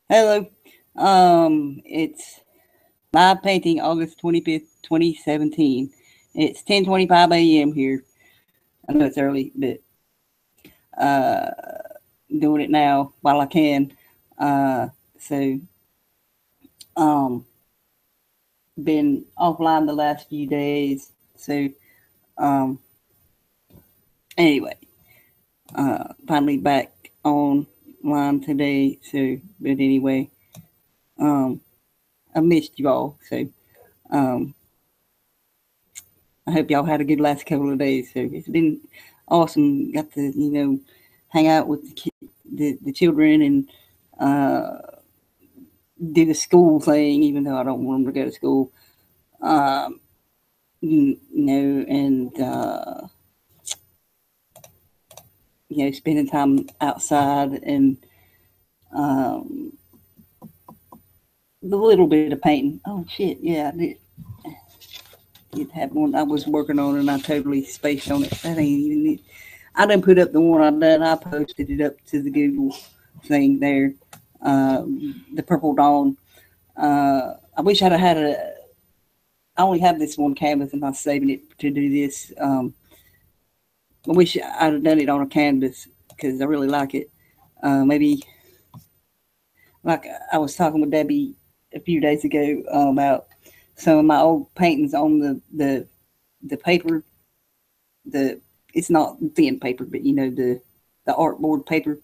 Hello. It's live painting August 25th, 2017. It's 10:25 a.m. here. I know it's early, but uh, doing it now while I can. So, um, been offline the last few days. So, um, anyway, finally back online today. So, but anyway, um, I missed you all. So, um, I hope y'all had a good last couple of days. So it's been awesome. Got to hang out with the children and uh, do the school thing, even though I don't want them to go to school. Um, and spending time outside and um, the little bit of painting. Oh shit, yeah, I did have one I was working on and I totally spaced on it. That ain't even it. I done put up the one I done. I posted it up to the Google thing there. The Purple Dawn. I wish I'd have had a. I only have this one canvas and I'm saving it to do this. I wish I'd have done it on a canvas because I really like it. Maybe like I was talking with Debbie a few days ago about some of my old paintings on the paper. The It's not thin paper, but the artboard paper.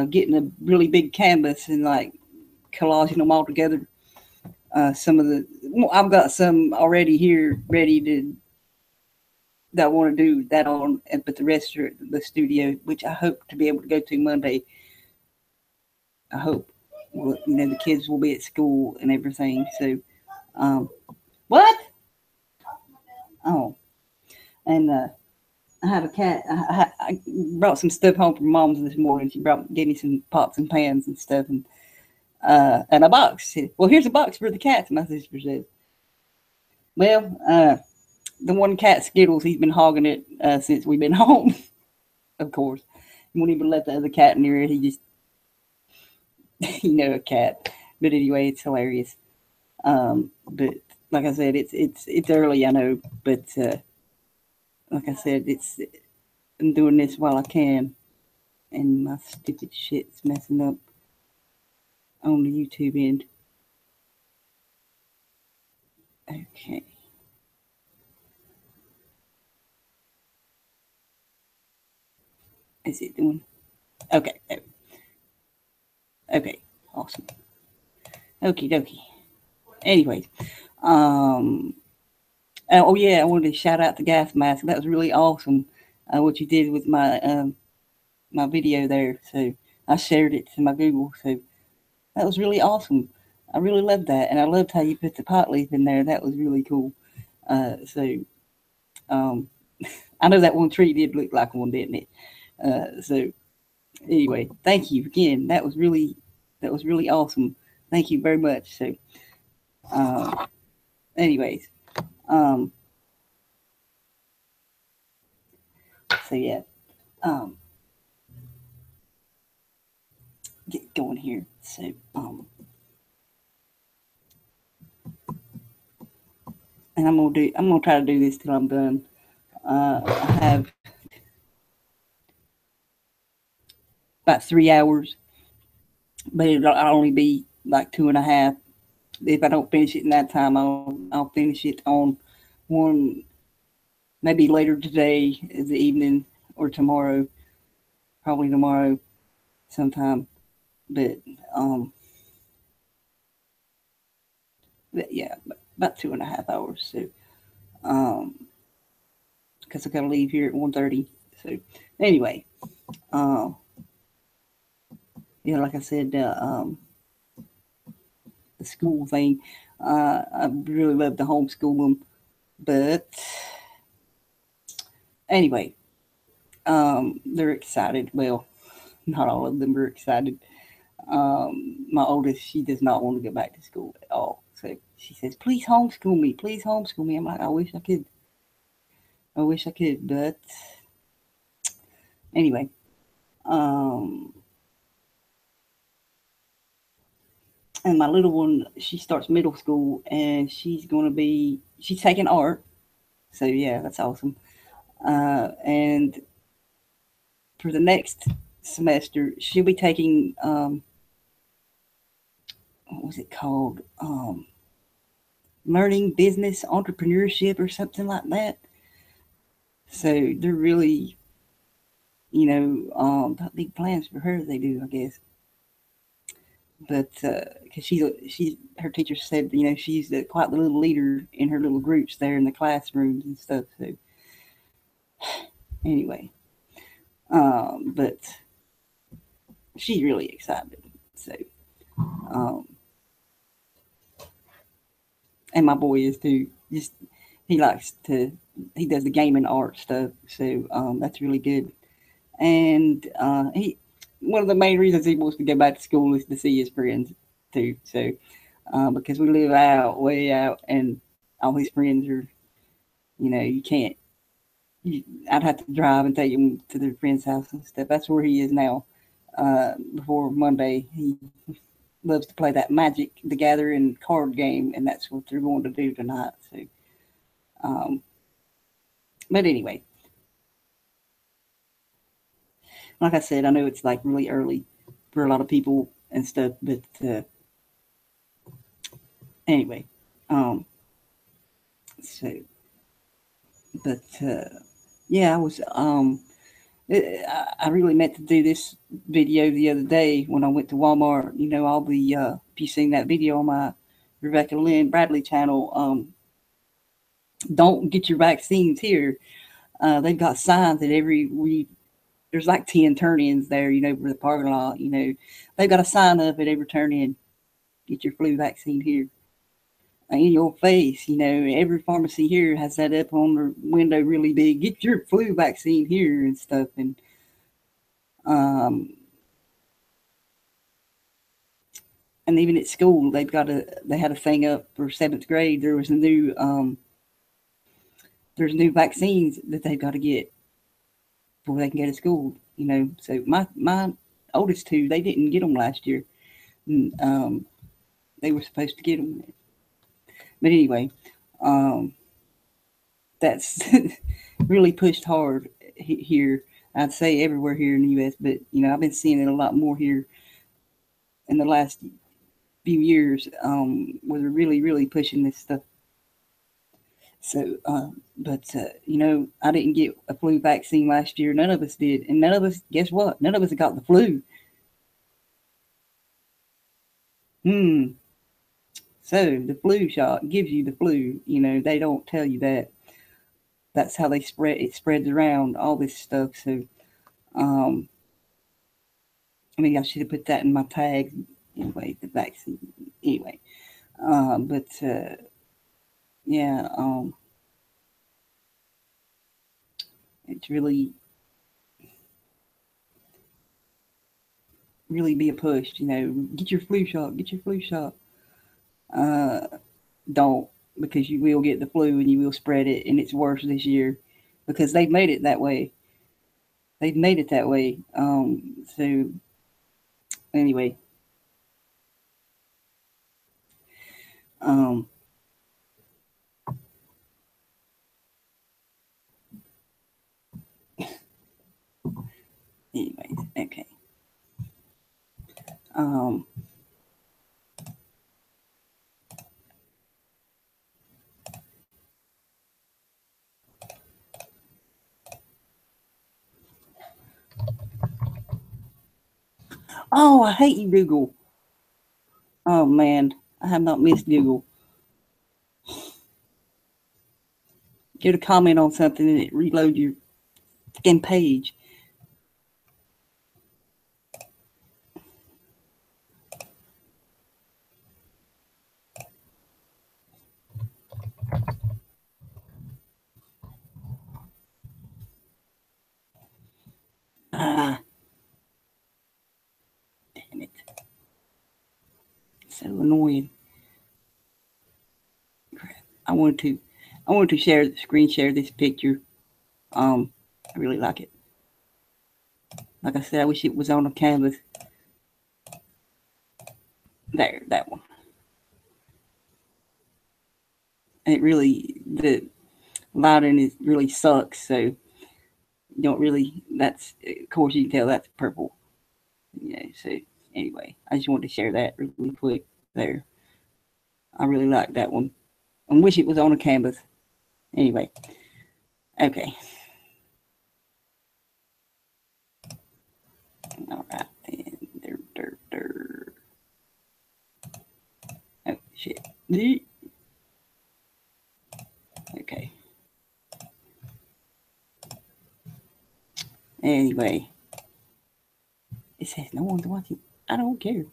Getting a really big canvas and like collaging them all together. Some of the I've got some already here ready to that I want to do that on, but the rest are at the studio, which I hope to be able to go to Monday. I hope. Well, the kids will be at school and everything. So, um, what? Oh, and I have a cat. I brought some stuff home from mom's this morning. She gave me some pots and pans and stuff, and a box. Well, here's a box for the cats. My sister says. Well, the one cat Skittles, he's been hogging it since we've been home. Of course, he won't even let the other cat near it. He just, a cat. But anyway, it's hilarious. But like I said, it's early, I know, but like I said, I'm doing this while I can, and my stupid shit's messing up on the YouTube end. Okay, is it doing? Okay, okay, awesome. Okie dokie. Anyways, um, oh yeah, I wanted to shout out the gas mask. That was really awesome. What you did with my video there. So I shared it to my Google. So that was really awesome. I really loved that, and I loved how you put the pot leaf in there. That was really cool. So um, I know that one tree did look like one, didn't it? So anyway, thank you again. That was really awesome. Thank you very much. So, uh, anyways, um, so yeah, um, get going here. So, and I'm gonna try to do this till I'm done. I have about 3 hours, but it'll only be like 2.5. If I don't finish it in that time, I'll finish it on one maybe later today, in the evening, or tomorrow, probably tomorrow sometime. But um, yeah, about 2.5 hours. So because I gotta leave here at 1:30. So anyway, uh, like I said, the school thing. I really love to homeschool them, but anyway, they're excited. Well, not all of them are excited. My oldest, she does not want to go back to school at all. So she says, "Please homeschool me. Please homeschool me." I'm like, "I wish I could. I wish I could." But anyway, um, And my little one, she starts middle school, and she's taking art. So yeah, that's awesome. And for the next semester, she'll be taking what was it called? Learning business entrepreneurship or something like that. So they're really, got big plans for her. They do, I guess. But because she's her teacher said, she's quite the little leader in her little groups there in the classrooms and stuff. So anyway, but she's really excited. So um, and my boy is too. Just he likes to he does the gaming art stuff. So that's really good. And he one of the main reasons he wants to go back to school is to see his friends too. So because we live out way out, and all his friends are, you can't. I'd have to drive and take him to their friend's house and stuff. That's where he is now. Before Monday, he loves to play that Magic the Gathering card game, and that's what they're going to do tonight. So, um, but anyway, like I said, I know it's like really early for a lot of people and stuff, but anyway, um, so but yeah, I really meant to do this video the other day when I went to Walmart. All the if you seen that video on my Rebecca Lynn Bradley channel, don't get your vaccines here. They've got signs at there's like 10 turn-ins there, for the parking lot. They've got a sign up at every turn-in. Get your flu vaccine here. In your face, every pharmacy here has that up on their window really big. Get your flu vaccine here and stuff. And um, and even at school, they had a thing up for 7th grade. There's new vaccines that they've got to get before they can go to school. So my oldest two, they didn't get them last year. And, they were supposed to get them, but anyway, um, that's really pushed hard here. I'd say everywhere here in the U.S., but I've been seeing it a lot more here in the last few years, where they're really, really pushing this stuff. So, but I didn't get a flu vaccine last year. None of us did, and none of us. Guess what? None of us got the flu. Hmm. So the flu shot gives you the flu. They don't tell you that. That's how they spread it. Spreads around all this stuff. So, um, I should have put that in my tag. Anyway, the vaccine. Anyway, but yeah, it's really be a push. Get your flu shot. Get your flu shot. Uh, don't, because you will get the flu and you will spread it, and it's worse this year because they've made it that way. They've made it that way. So anyway, um, anyway, okay. Um, oh, I hate you, Google. Oh man, I have not missed Google. Get a comment on something and it reload your fucking page. Ah, damn it. So annoying. I wanted to screen share this picture. I really like it. Like I said, I wish it was on a canvas. There, that one. It really, the lighting is really sucks, so you don't really, that's, of course you can tell that's purple. So anyway, I just wanted to share that really quick there. I really like that one. I wish it was on a canvas. Anyway, okay. All right, then. Oh, shit. Okay. Anyway, it says no one's watching. I don't care.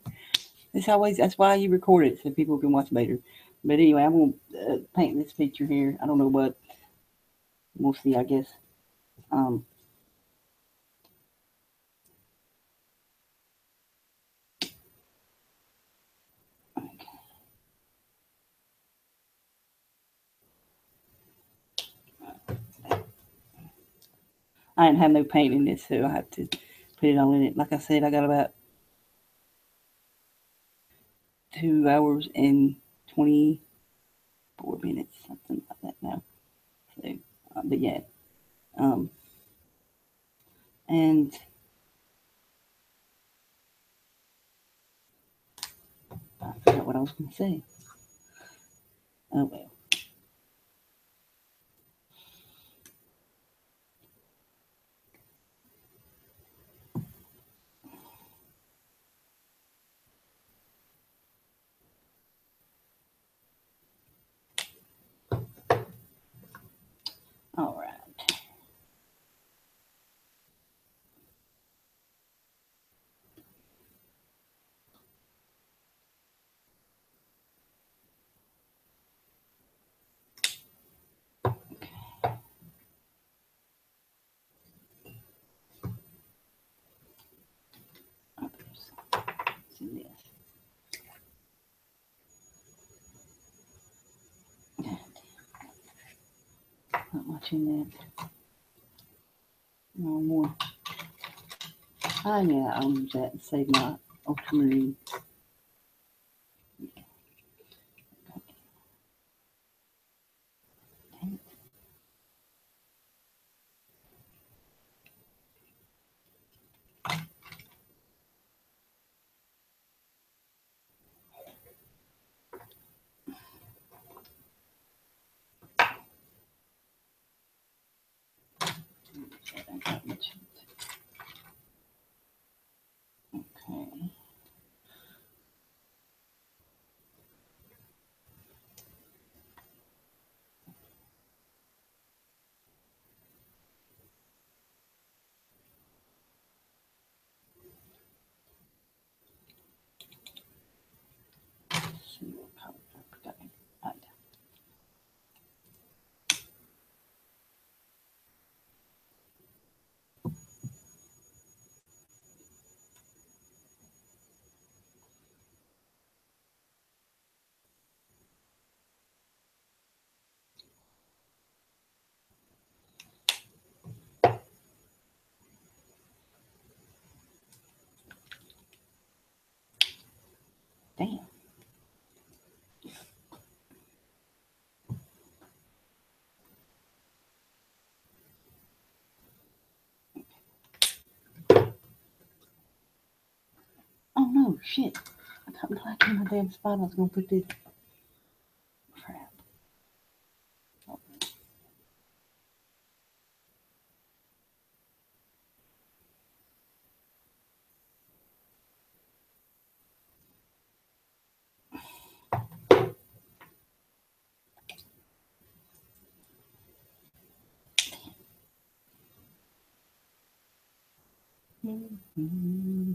That's why you record it so people can watch later. But anyway, I'm gonna paint this picture here. I don't know what. We'll see. I guess. Um, I didn't have no paint in this, so I have to put it all in it. Like I said, I got about 2 hours and 24 minutes, something like that now. So, but yeah, um, and I forgot what I was going to say. Oh well. All right. See this. Not much in that. No more. Oh yeah, I'll use that and save my ultramarine. Okay. See what color I forgot. Oh, yeah. Damn. Oh no, shit. I got black in my damn spot. I was gonna put this. Crap. Mm-hmm.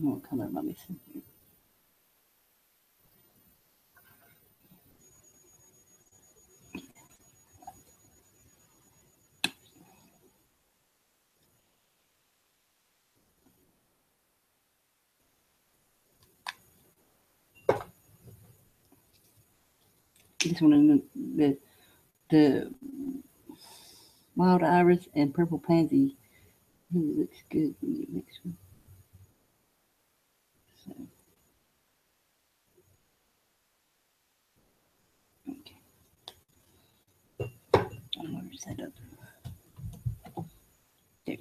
What color am I missing here? This one is the wild iris and purple pansy. Ooh, looks good when you mix them. So, okay. I'm gonna set up. There.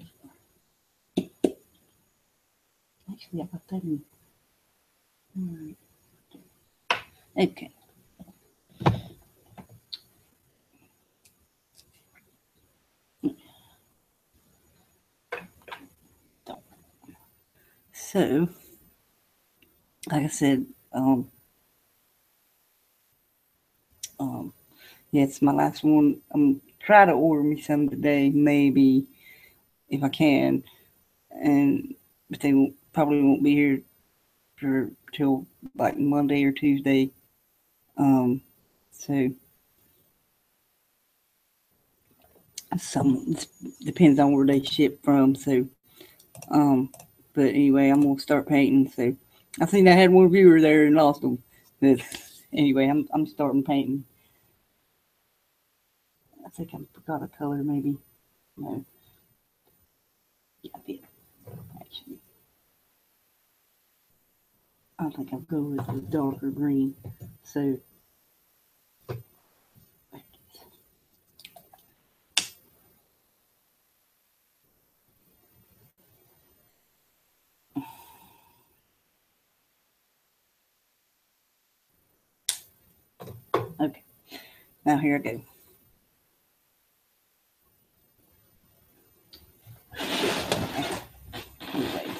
Actually, I got that in. All right. Okay. So, like I said, um, yeah, it's my last one. I'm try to order me some today, maybe if I can, and but they probably won't be here for till like Monday or Tuesday. Um, so some depends on where they ship from. So, um, but anyway, I'm gonna start painting. So I think I had one viewer there and lost them. But anyway, I'm starting painting. I think I forgot a color, maybe. No, yeah, I did actually. I think I'll go with the darker green. So okay, now here I go. Anyways,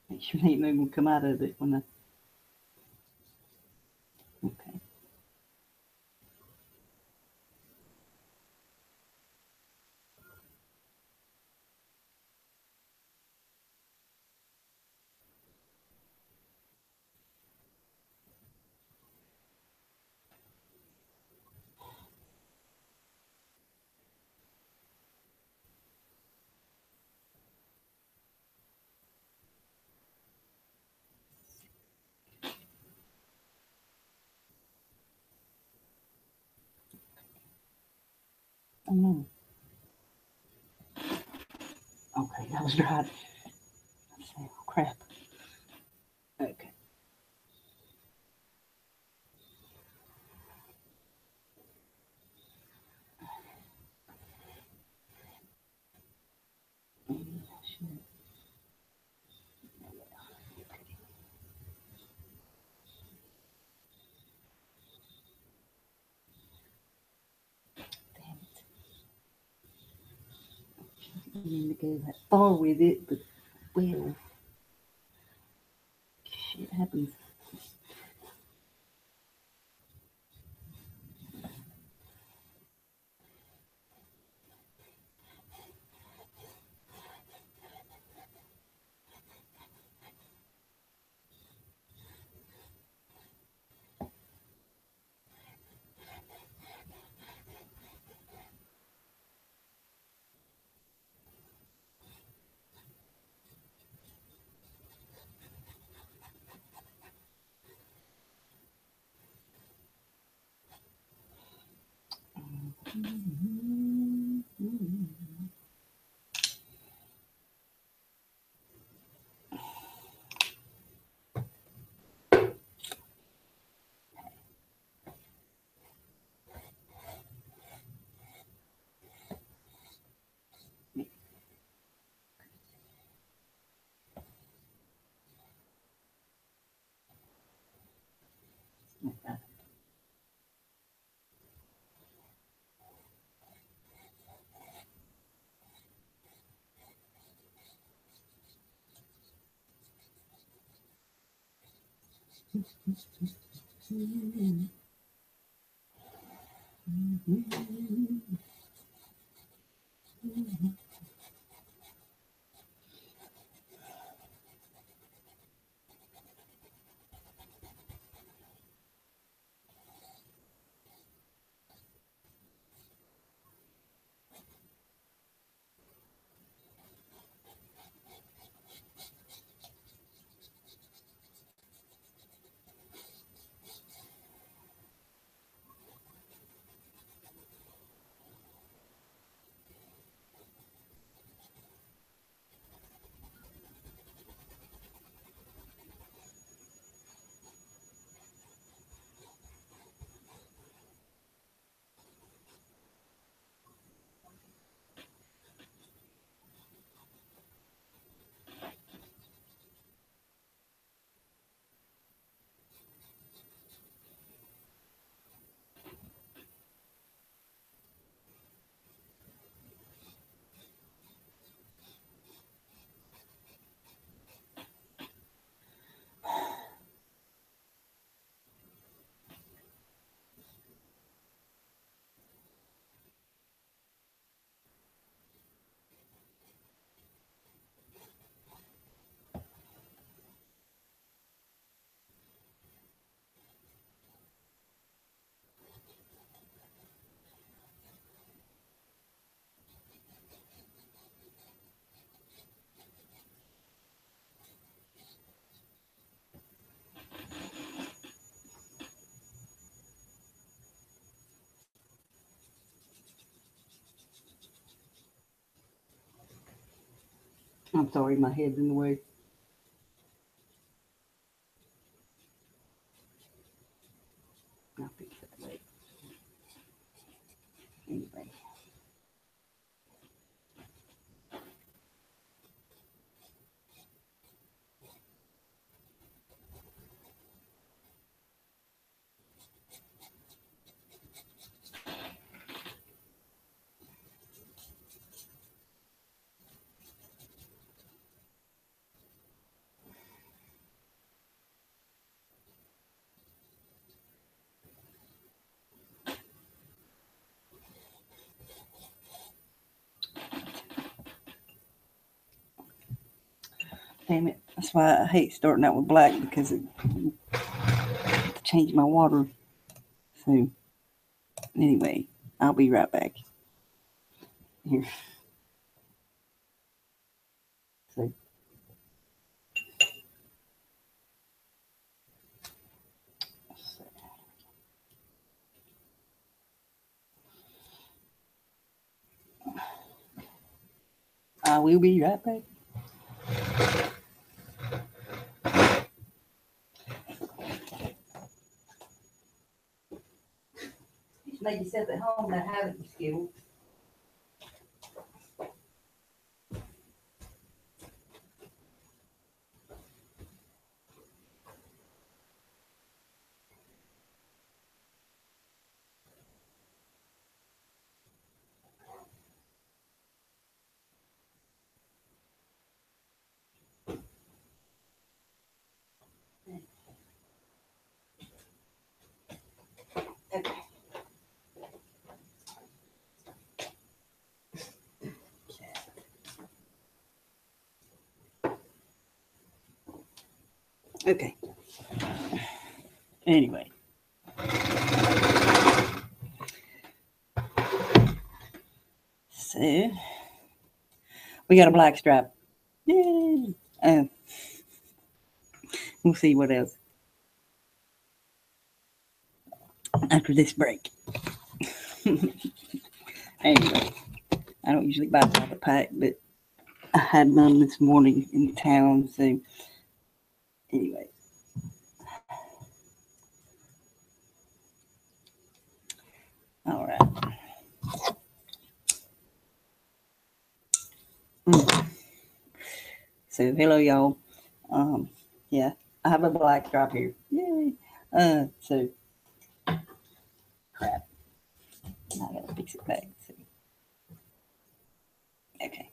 make sure ain't no gonna come out of it when I. Okay. Oh no. Okay, that was right. Oh, crap. Okay. Damn it. I didn't mean to go that far with it, but well, shit happens. I'm sorry, my head's in the way. I'll fix that later. Anyway. Damn it. That's why I hate starting out with black because it changed my water. So, anyway, I'll be right back. Here. So, I will be right back. Just make yourself at home that haven't skills. Okay. Okay. Anyway. So, we got a black stripe. Yay! We'll see what else after this break. Anyway, I don't usually buy by the pack, but I had none this morning in town. So, anyway. All right. So, hello, y'all. Yeah, I have a black stripe here. Yay! So crap. I gotta fix it back. So, okay.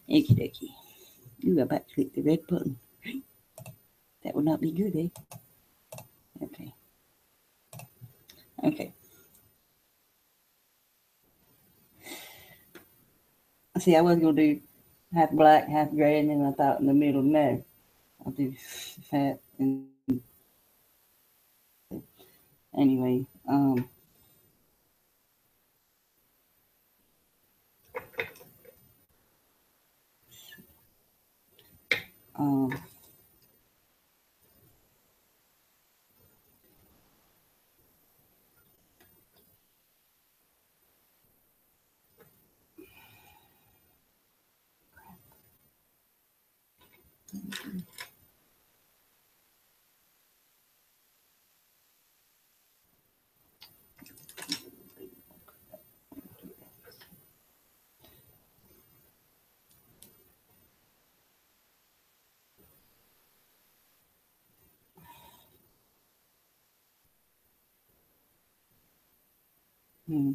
Okie dokie. Ooh, I about to click the red button. That would not be good, eh? Okay. Okay. See, I was gonna do half black, half gray, and then I thought in the middle, no, I'll do that. And anyway, um, hmm,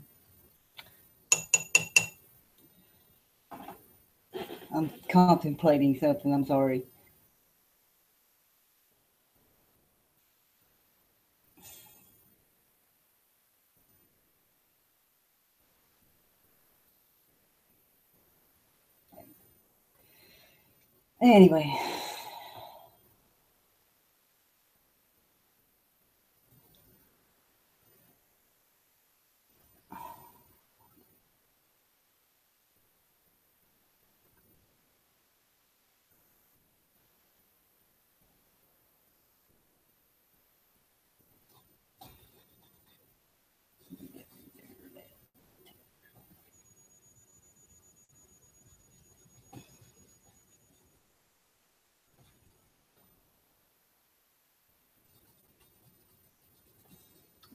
I'm contemplating something. I'm sorry. Anyway,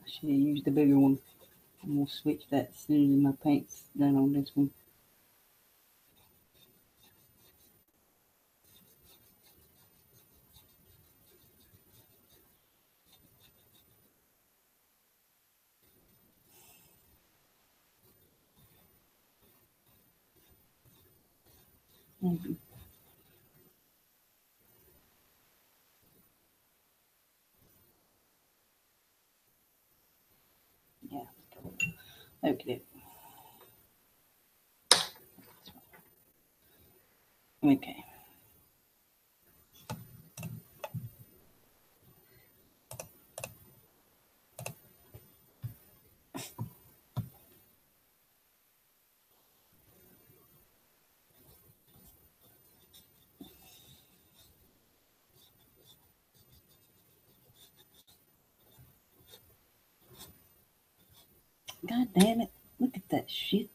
Should have used the bigger one. I'm gonna switch that as soon as my paint's done on this one. Maybe. Yeah. Okay. Okay. God damn it. Look at that shit.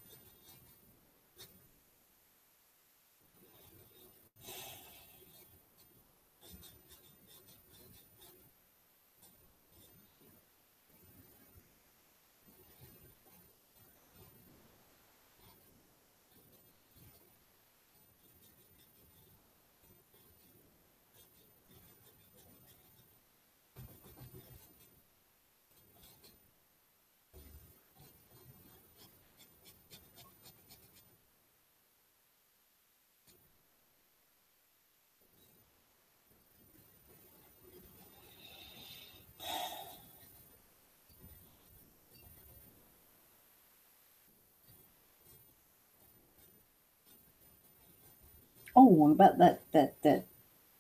Oh, and about that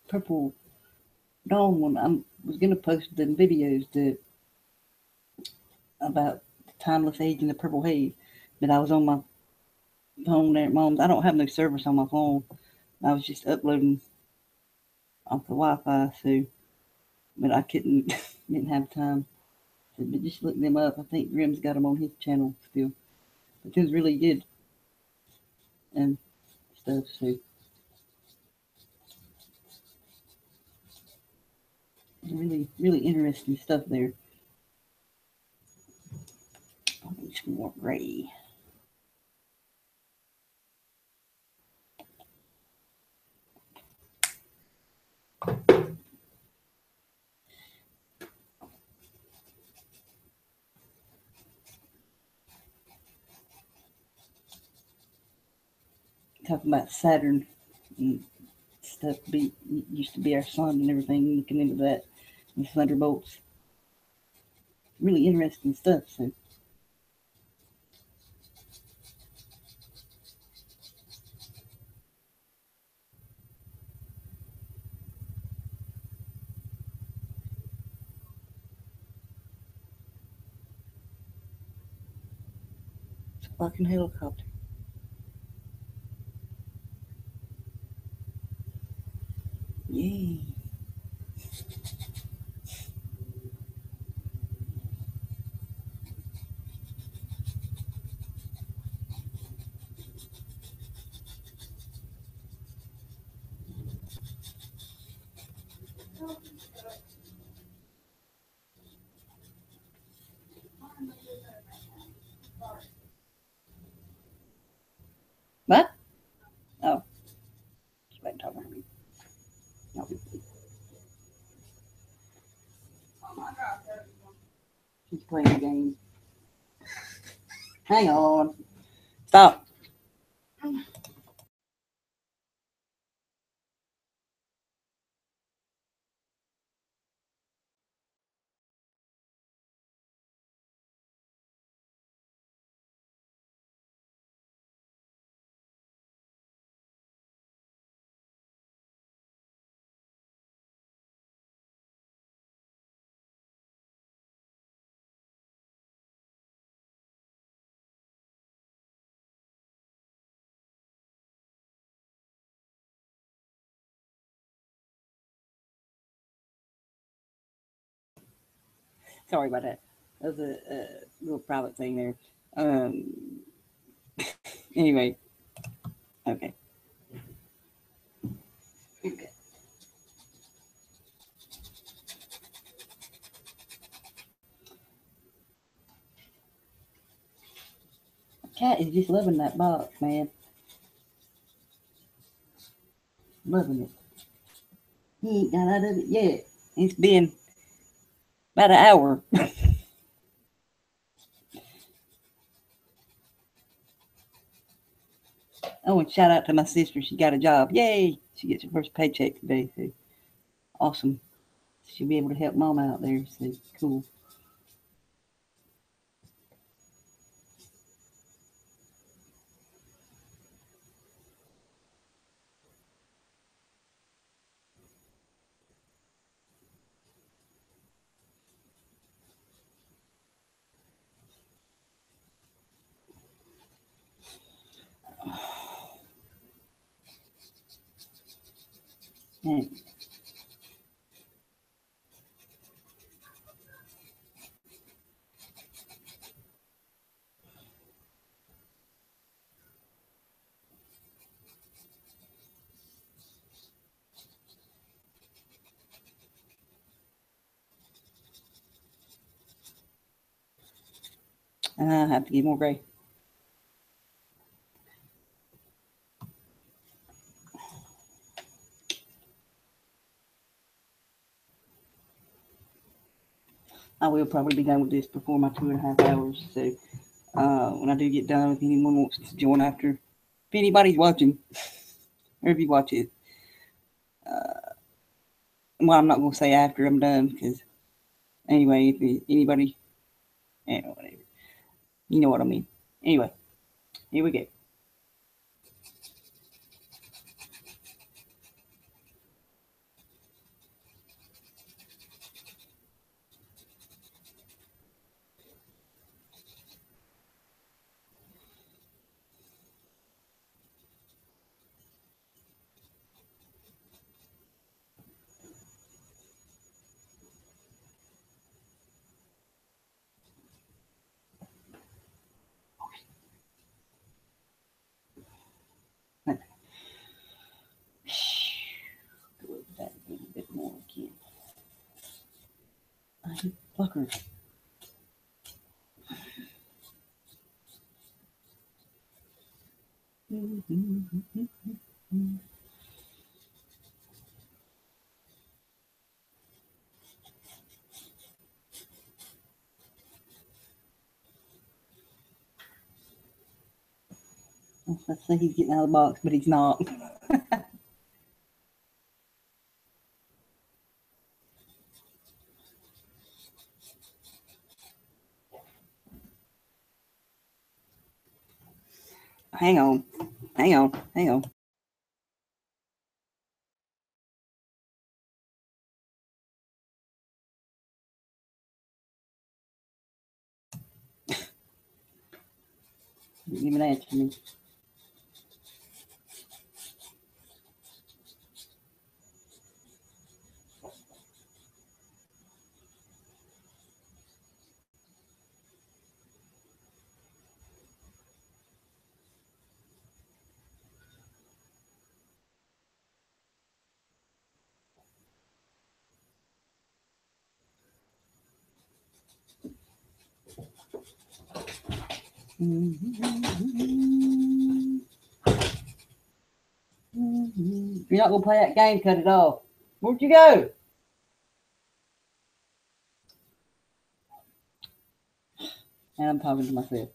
purple dawn one. I was gonna post the videos about the timeless age and the purple haze, but I was on my phone there at mom's. I don't have no service on my phone. I was just uploading off the Wi-Fi, so but I couldn't didn't have time. So, but just look them up. I think Grim's got them on his channel still. But it was really good and stuff. So really interesting stuff there. I need some more gray. Talking about Saturn and stuff used to be our sun and everything. Looking into that and thunderbolts, really interesting stuff. So it's a fucking helicopter. Yay! What? Oh, she's back talking to me. No, she's playing a game. Hang on. Stop. Sorry about that. That was a little private thing there. Um. Anyway. Okay. Okay. cat is just loving that box, man. Loving it. He ain't got out of it yet. It's been about an hour. Oh, and shout out to my sister. She got a job. Yay! She gets her first paycheck today. So awesome. She'll be able to help mom out there. So cool. Man. I have to get more gray. I will probably be done with this before my 2.5 hours. So when I do get done, if anyone wants to join after, if anybody's watching, or if you watch it, well, I'm not gonna say after I'm done because anyway, if anybody, whatever, you know what I mean. Anyway, here we go. Go over that a little bit more again. Fuckers. Let's say he's getting out of the box, but he's not. Hang on. Hang on. Hang on. Didn't even answer me. If you're not gonna play that game, cut it off. Where'd you go? And I'm talking to myself.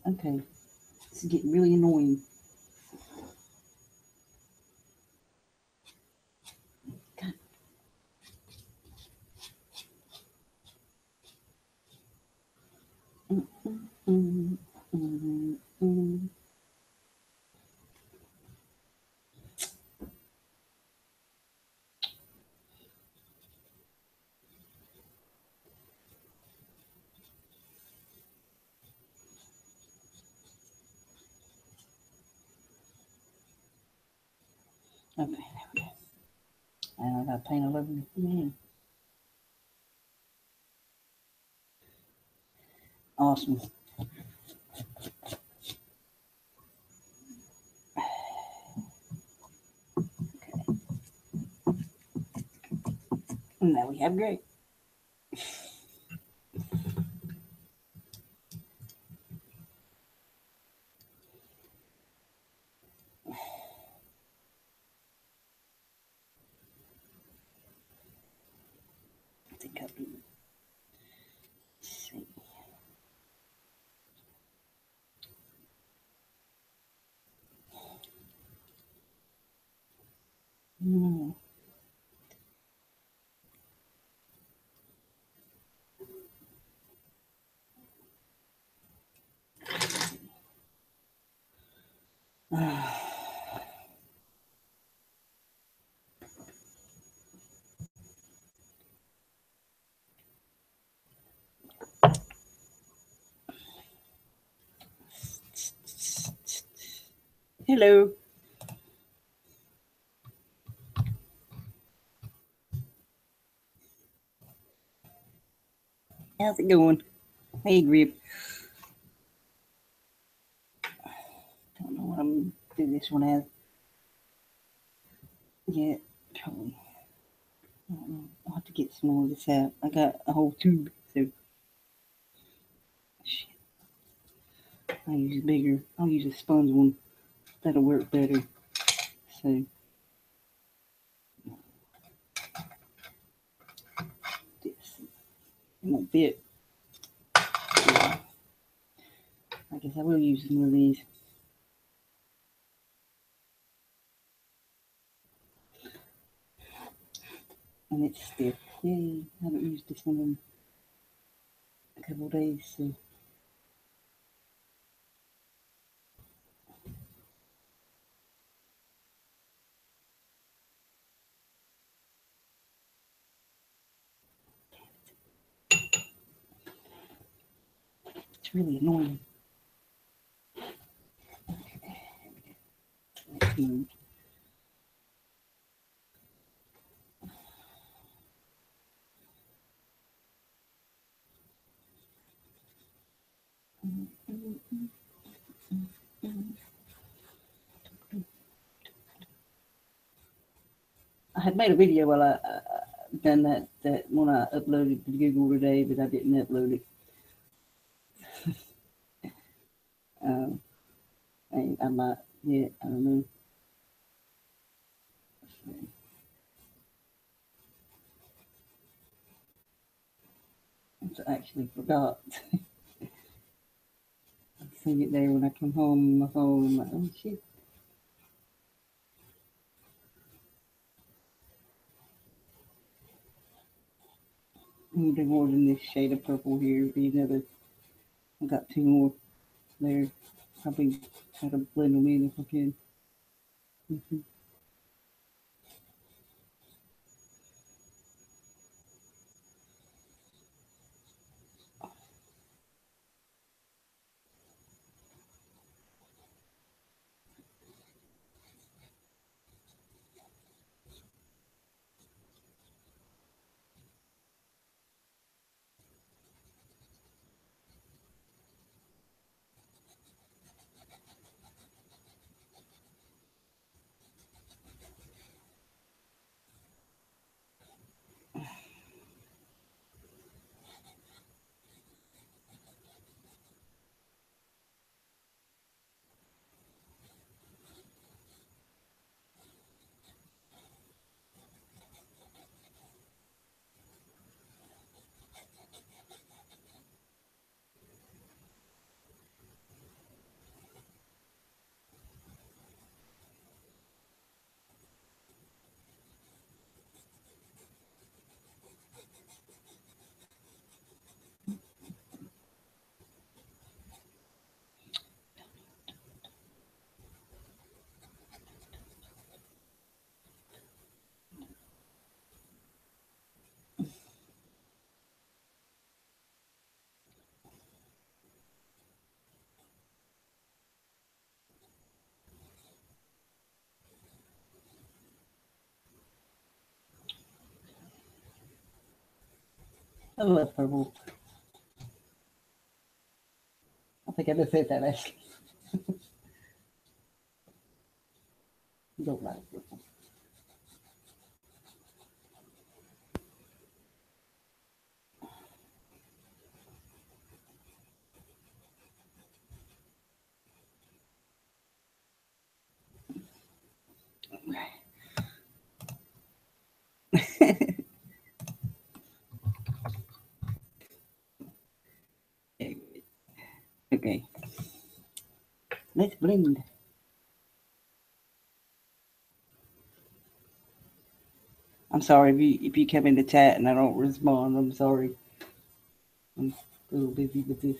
Okay, this is getting really annoying. Okay, there we go. And I got paint all over me. Awesome. And now we have gray. I think I'll do. Let's see. Hmm. Hello. How's it going? Hey, Grip. Don't know what I'm do this one as yet. Probably. I don't know. I'll have to get some more of this out. I got a whole tube, so shit. I'll use a bigger. I'll use a sponge one. That'll work better. So this it won't fit. Yeah. I guess I will use some of these. And it's stiff. Yay! I haven't used this one in a couple of days, so it's really annoying. Let's move. I had made a video while I done that one I uploaded to Google today, but I didn't upload it. Um, I might, yeah, I don't know. I actually forgot. I see it there when I come home on my phone. I'm like, oh shit. I'm gonna do more than this shade of purple here. Be another. I got two more there. Probably try to blend them in if I can. Mhm. I love purple. I think I just said that actually. You don't like purple. Okay. Let's blend. I'm sorry if you come in the chat and I don't respond. I'm sorry. I'm a little busy with this.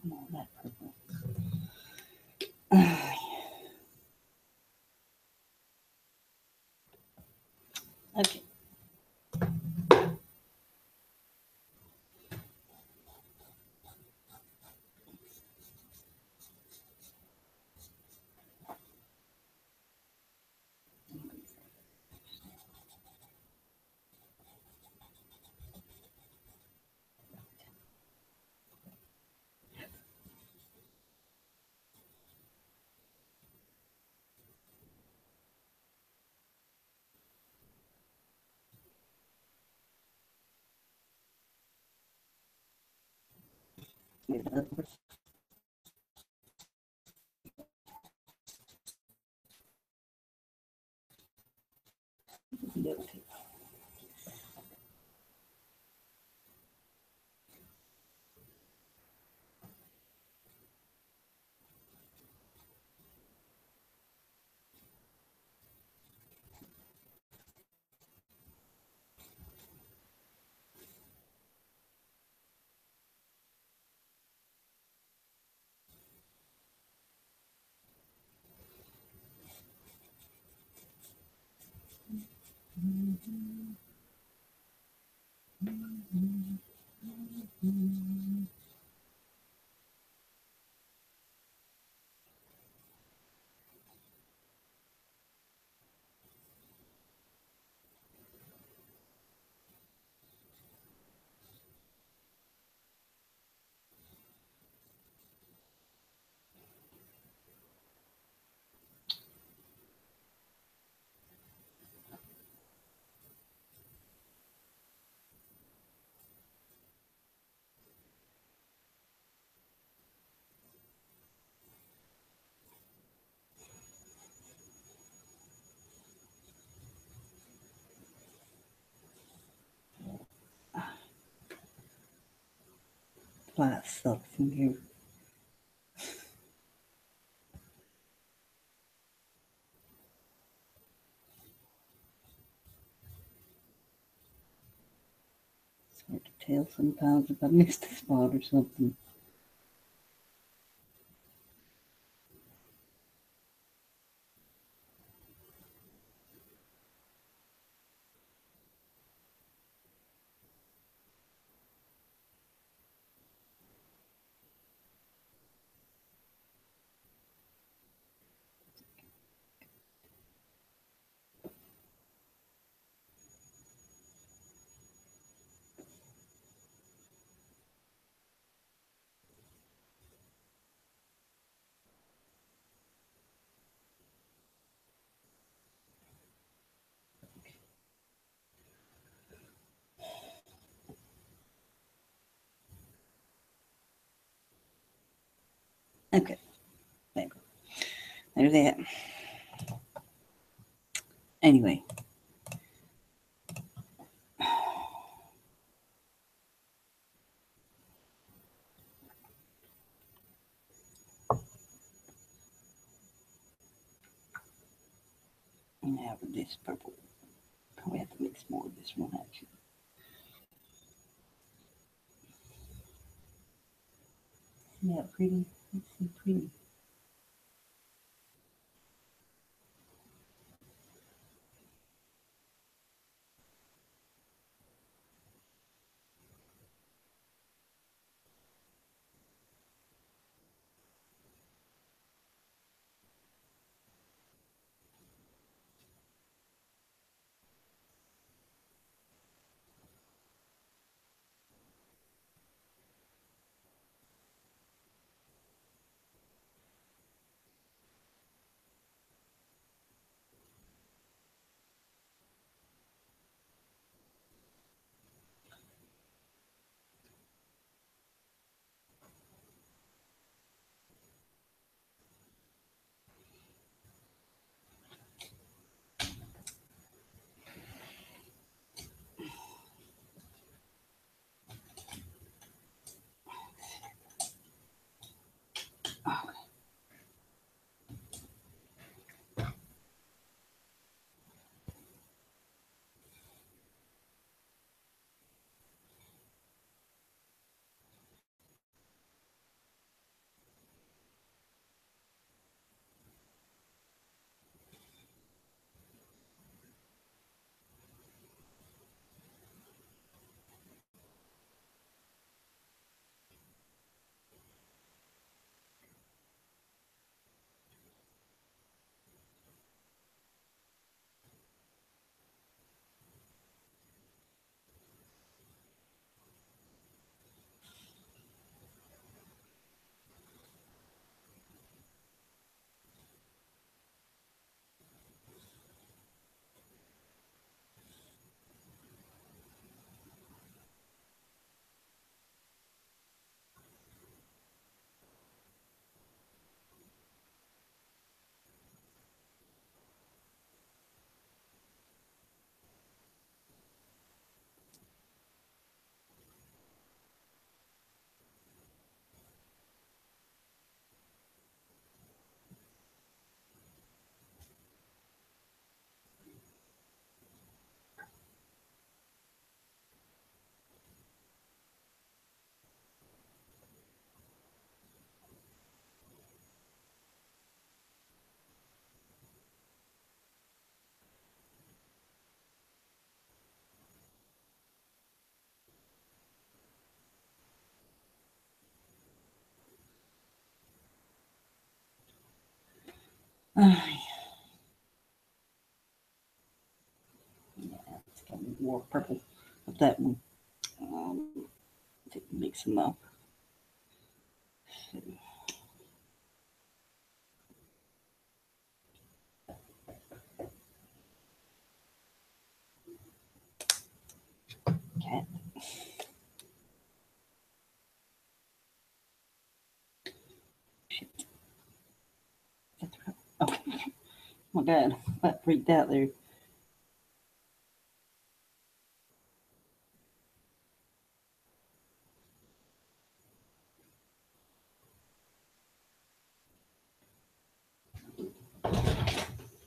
No, that purple. Okay. Light sucks in here. It's hard to tell sometimes if I missed a spot or something. Okay. There. There's that. Anyway. Now with this purple. Probably have to mix more of this one actually. Isn't that pretty? It's so pretty. Yeah, it's got more purple of that one. Um, Mix them up. Cat. Shit. That's right. Oh my god, I freaked out there.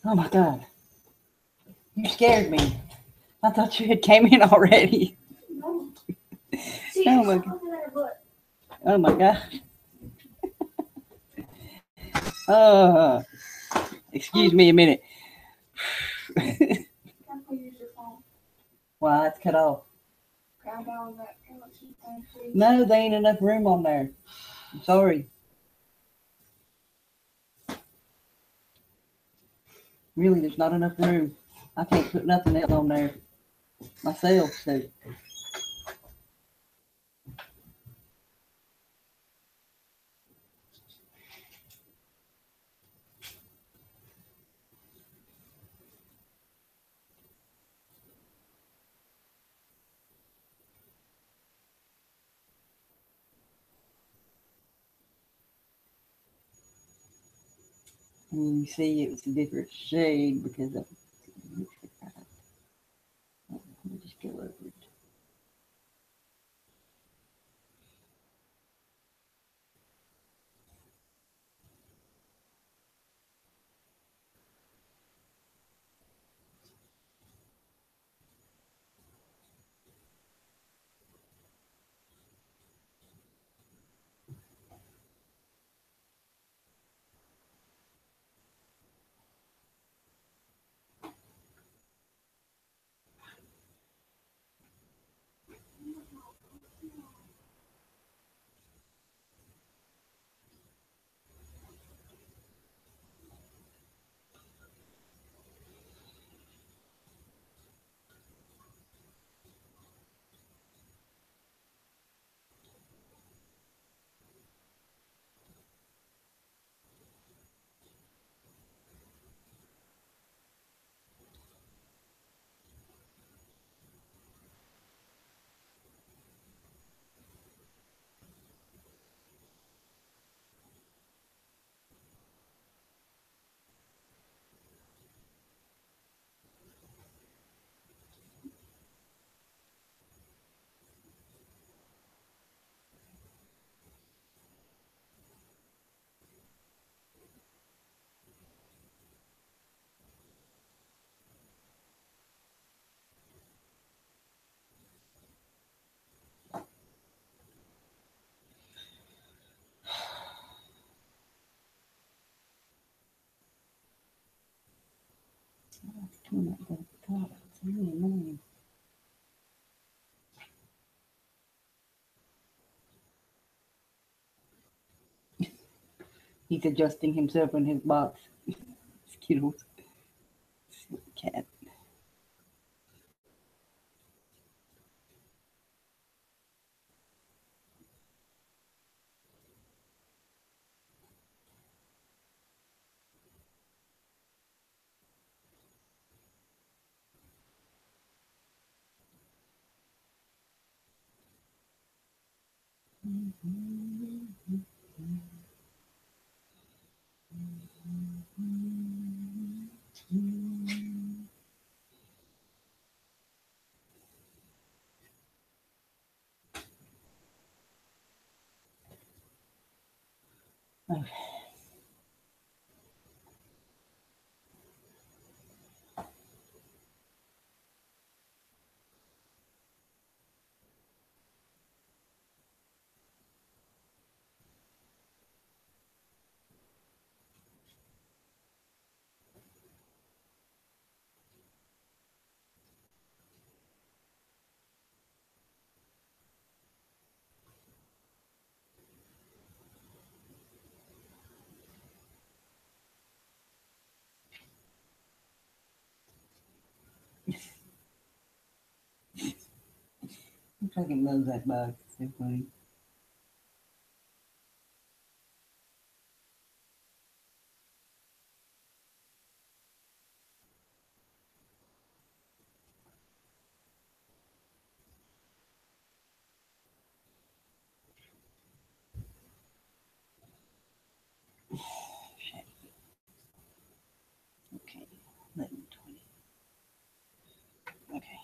Oh my god, you scared me. I thought you had came in already. No. She Oh is my, looking at her butt. oh my god. Uh, Excuse me a minute. Can I use your phone? Why it's cut off? Grab all that galaxy thing, please. No, there ain't enough room on there. I'm sorry. Really, there's not enough room. I can't put nothing else on there myself. So and you see, it was a different shade because of. Let me just go over it. Turn that back up. It's really annoying. He's adjusting himself in his box. Skittles. Cat. Okay. fucking love that bug. It's so funny. Okay, 11:20. Okay.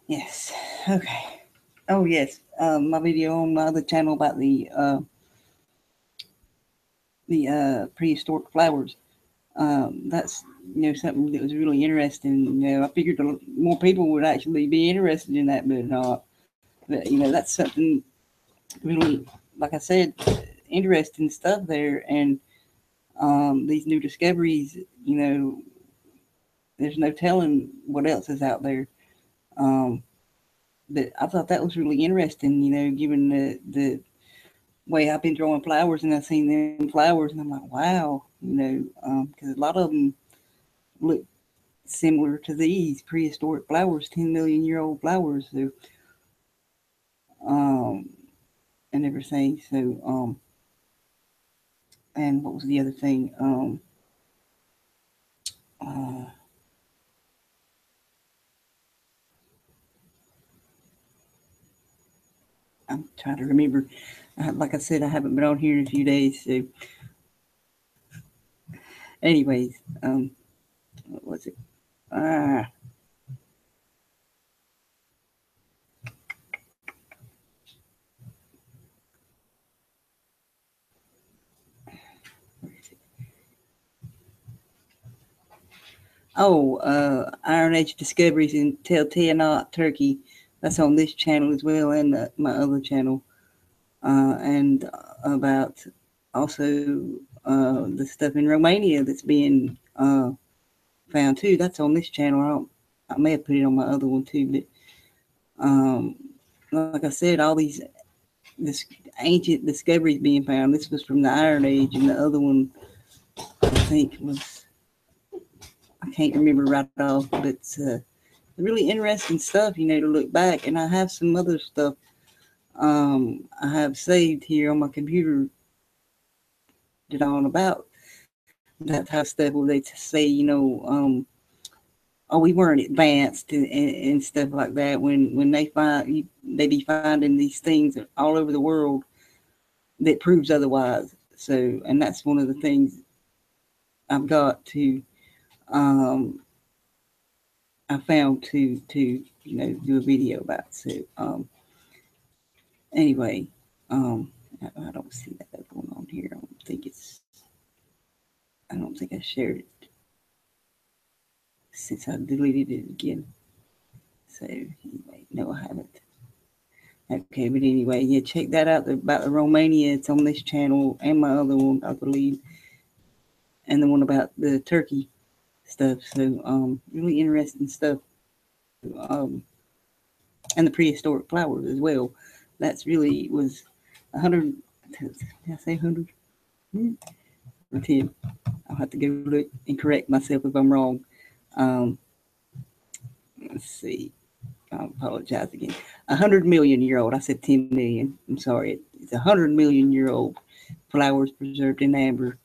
Yes. Okay. Oh yes. My video on my other channel about the prehistoric flowers. That's something that was really interesting. I figured more people would actually be interested in that, but not. But that's something really, like I said, interesting stuff there, and these new discoveries. There's no telling what else is out there. Um, but I thought that was really interesting. Given the way I've been growing flowers, and I've seen them flowers, and I'm like, wow. Because a lot of them look similar to these prehistoric flowers, 10 million-year-old flowers. So, um, and everything. So, and what was the other thing? Uh, I'm trying to remember. Like I said, I haven't been on here in a few days. So, anyways, what was it? Ah, oh, Iron Age discoveries in Telteanot, Turkey. That's on this channel as well, and my other channel. And about also the stuff in Romania that's being found too. That's on this channel. I may have put it on my other one too, but um, like I said, all this ancient discoveries being found. This was from the Iron Age, and the other one I think was, I can't remember right off, but it's really interesting stuff. To look back, and I have some other stuff I have saved here on my computer that on about that type of stuff where they say, oh, we weren't advanced and stuff like that. When they be finding these things all over the world that proves otherwise. So, and that's one of the things I've got to, I found to do a video about. So, anyway, I don't see that going on here. I don't think I shared it since I deleted it again. So anyway, no, I haven't. Okay, but anyway, yeah, check that out about the Romania. It's on this channel and my other one, I believe, and the one about the Turkey stuff. So really interesting stuff. And the prehistoric flowers as well. That's really was 100. Did I say 100? Or 10? I'll have to go look and correct myself if I'm wrong. Let's see. I apologize again. 100 million-year-old. I said 10 million. I'm sorry. It's 100 million-year-old flowers preserved in amber.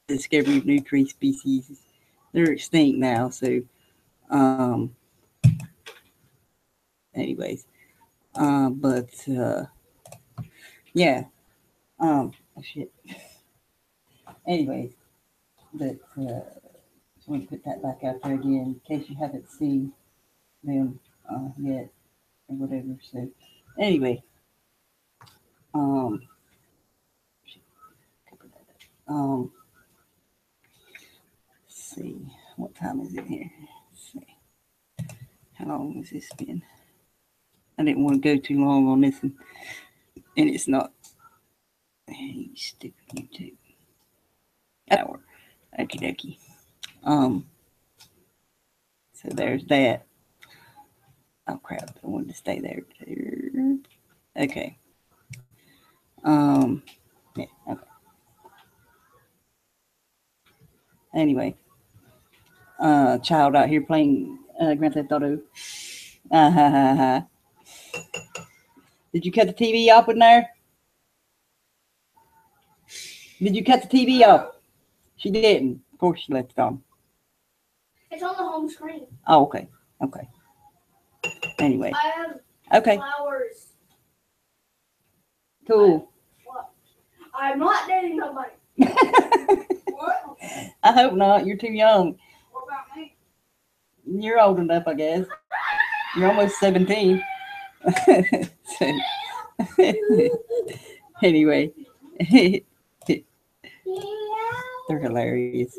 The discovery of new tree species. They're extinct now. So, anyways, yeah. Oh shit. Anyways, but just want to put that back out there again in case you haven't seen them yet or whatever. So, anyway, let's see, what time is it here? Let's see, how long has this been? I didn't want to go too long on this one, and it's not. Hey, stupid YouTube. Hour. Okie dokie. So there's that. Oh crap! I wanted to stay there too. Okay. Yeah. Okay. Anyway, child out here playing Grand Theft Auto. Ha ha ha. Did you cut the TV off in there? Did you cut the TV off? She didn't. Of course, she left it on. It's on the home screen. Oh, okay. Okay. Anyway. I have Okay. flowers. Cool. What? I'm not dating nobody. What? I hope not. You're too young. What about me? You're old enough, I guess. You're almost 17. So, anyway, they're hilarious.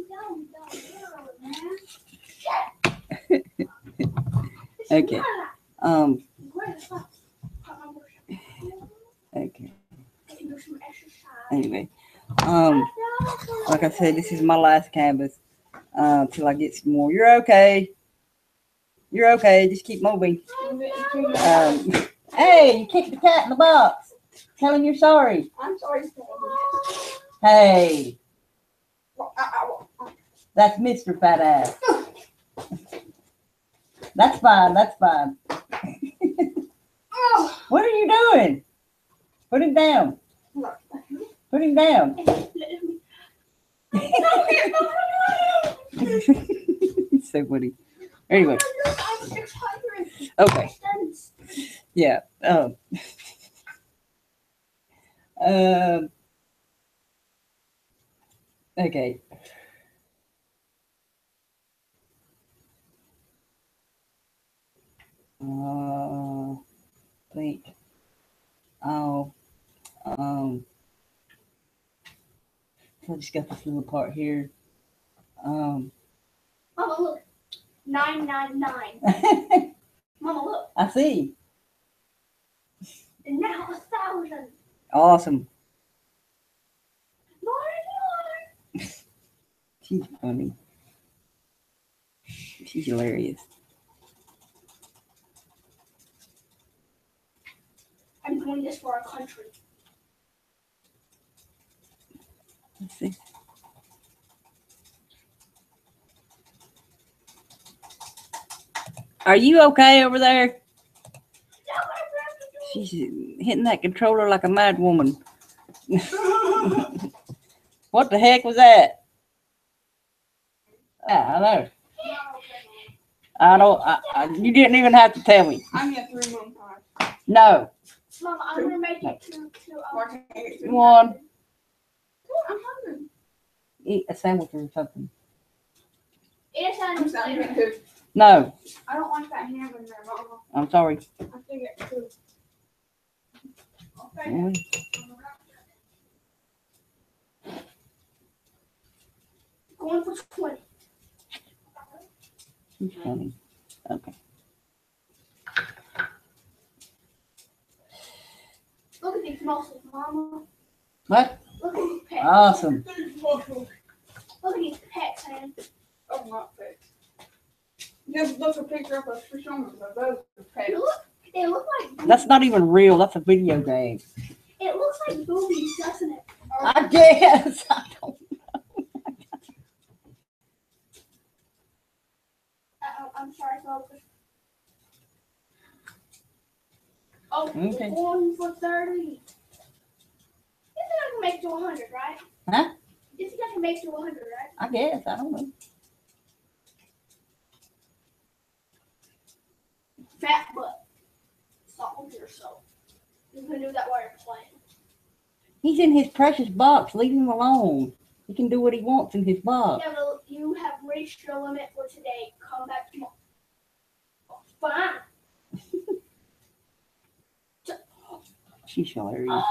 Okay. Okay. Anyway, like I said, this is my last canvas till I get some more. You're okay. You're okay. Just keep moving. Hey, you kicked the cat in the box. Tell him you're sorry. I'm sorry. Hey, that's Mr. Fat Ass. That's fine. That's fine. What are you doing? Put him down. Put him down. So funny. Anyway. Okay. Yeah. Okay. Think. Oh. I just got this little part here. Mama, look. 999. Mama, look. I see. And now 1,000. Awesome. 99. She's funny. She's hilarious. I'm doing this for our country. Let's see. Are you okay over there? That's what I have to do. She's hitting that controller like a mad woman. What the heck was that? I know. I don't. You didn't even have to tell me. I'm at 3 1 5. No. Mom, I'm gonna make it to Why can't I get 2? One. I'm hungry. Eat a sandwich or something. It's I'm on sorry. later. I get 2. No. I don't like that ham in there, Mama. I'm sorry. I think it's 2. Okay. Mm. Going for 20. She's funny. Okay. Look at these muscles, Mama. What? Look at these pecs. Awesome. Look at these pecs, man. Oh, not fixed. Just look a picture of us for showing us those They look like That's not even real. That's a video game. it looks like boobies, doesn't it? I guess. I don't. I'm sorry, folks. Oh, Okay. we're going for 30. You think I can make it to 100, right? Huh? You think I can make it to 100, right? I guess. I don't know. Fat butt. Solve yourself. You can do that while you're playing. He's in his precious box. Leave him alone. He can do what he wants in his box. Yeah, well, you have reached your limit for today. Come back tomorrow. Fine. She's hilarious.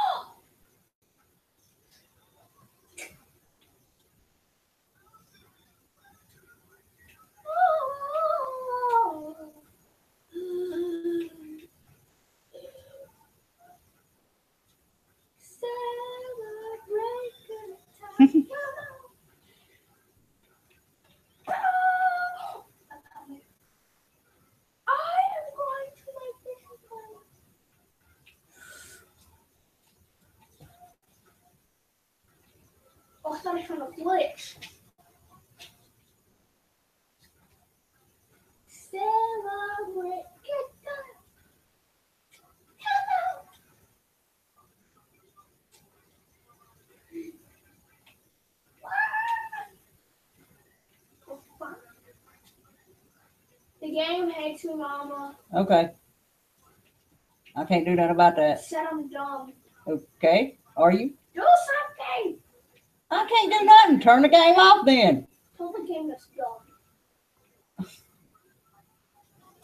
Celebrate good time. I am going to make this fun. Oh, I thought it was from a glitch. Celebrate good time. Hello. The game hates me, Mama. Okay. I can't do nothing about that. Said I'm dumb. Okay. Are you? Do something. I can't do nothing. Turn the game off then. Tell the game that's dumb.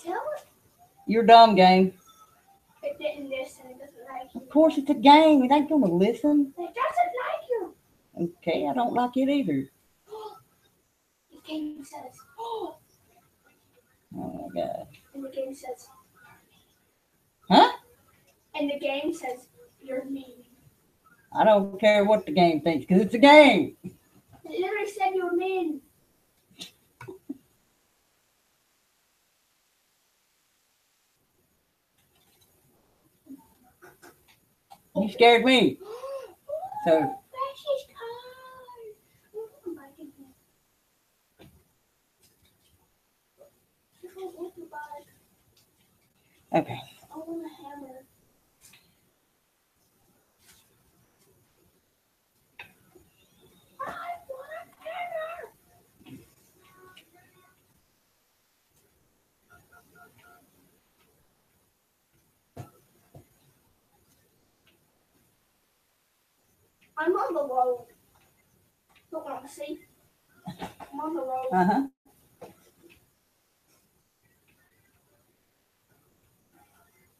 Tell it You're dumb, game. it didn't listen. It doesn't like you. Of course it's a game. It ain't gonna listen. It doesn't like you. Okay, I don't like it either. The game says, oh, Oh my god. and the game says, Huh? and the game says, you're mean. I don't care what the game thinks, because it's a game. It literally said you're mean. You scared me. So- Precious card. Oh my goodness. Okay. I want a hammer. I want a hammer. I'm on the road. Don't want to see. I'm on the road. Uh-huh.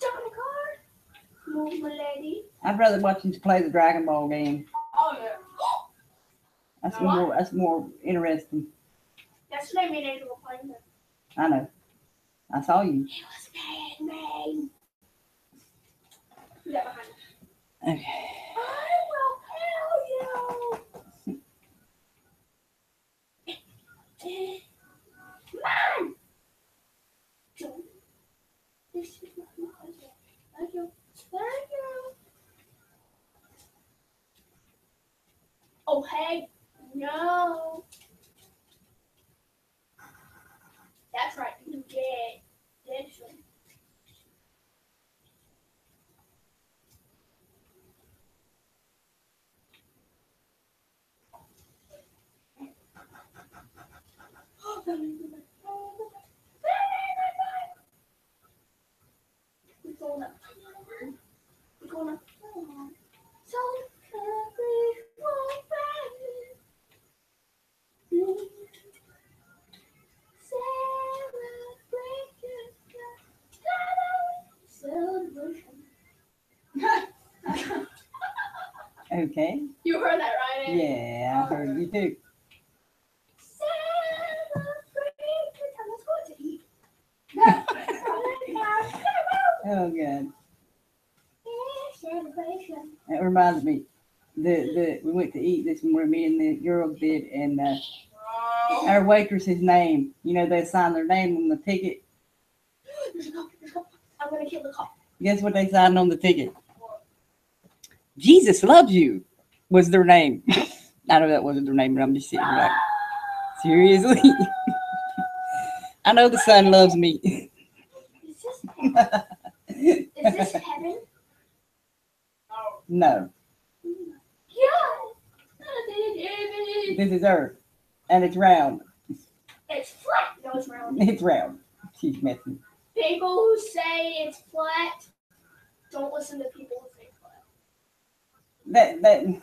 Jump in the car. Move, my lady. I'd rather watch you play the Dragon Ball game. Oh, yeah. That's more interesting. Yesterday, me and Angel were playing that. I know. I saw you. He was paying me. Get behind me. Okay. I will kill you. Man! Don't. This is not my husband. Thank you. Thank you. Oh, hey. No. That's right. You get this one. Okay. You heard that right? Andy? Yeah, I heard you too. Celebrate good time. Let's go out to eat. Oh, God. Celebration. That reminds me. We went to eat this morning, me and the girls did, and our waitress's name, you know, they signed their name on the ticket. I'm gonna kill the cop. Guess what they signed on the ticket? Jesus loves you was their name. I know that wasn't their name, but I'm just sitting here like, seriously? I know the son loves me. Is this heaven? No, Yeah. this is earth, and it's round. It's flat. No, it's round. It's round. She's messing. People who say it's flat don't listen to people who say flat. That.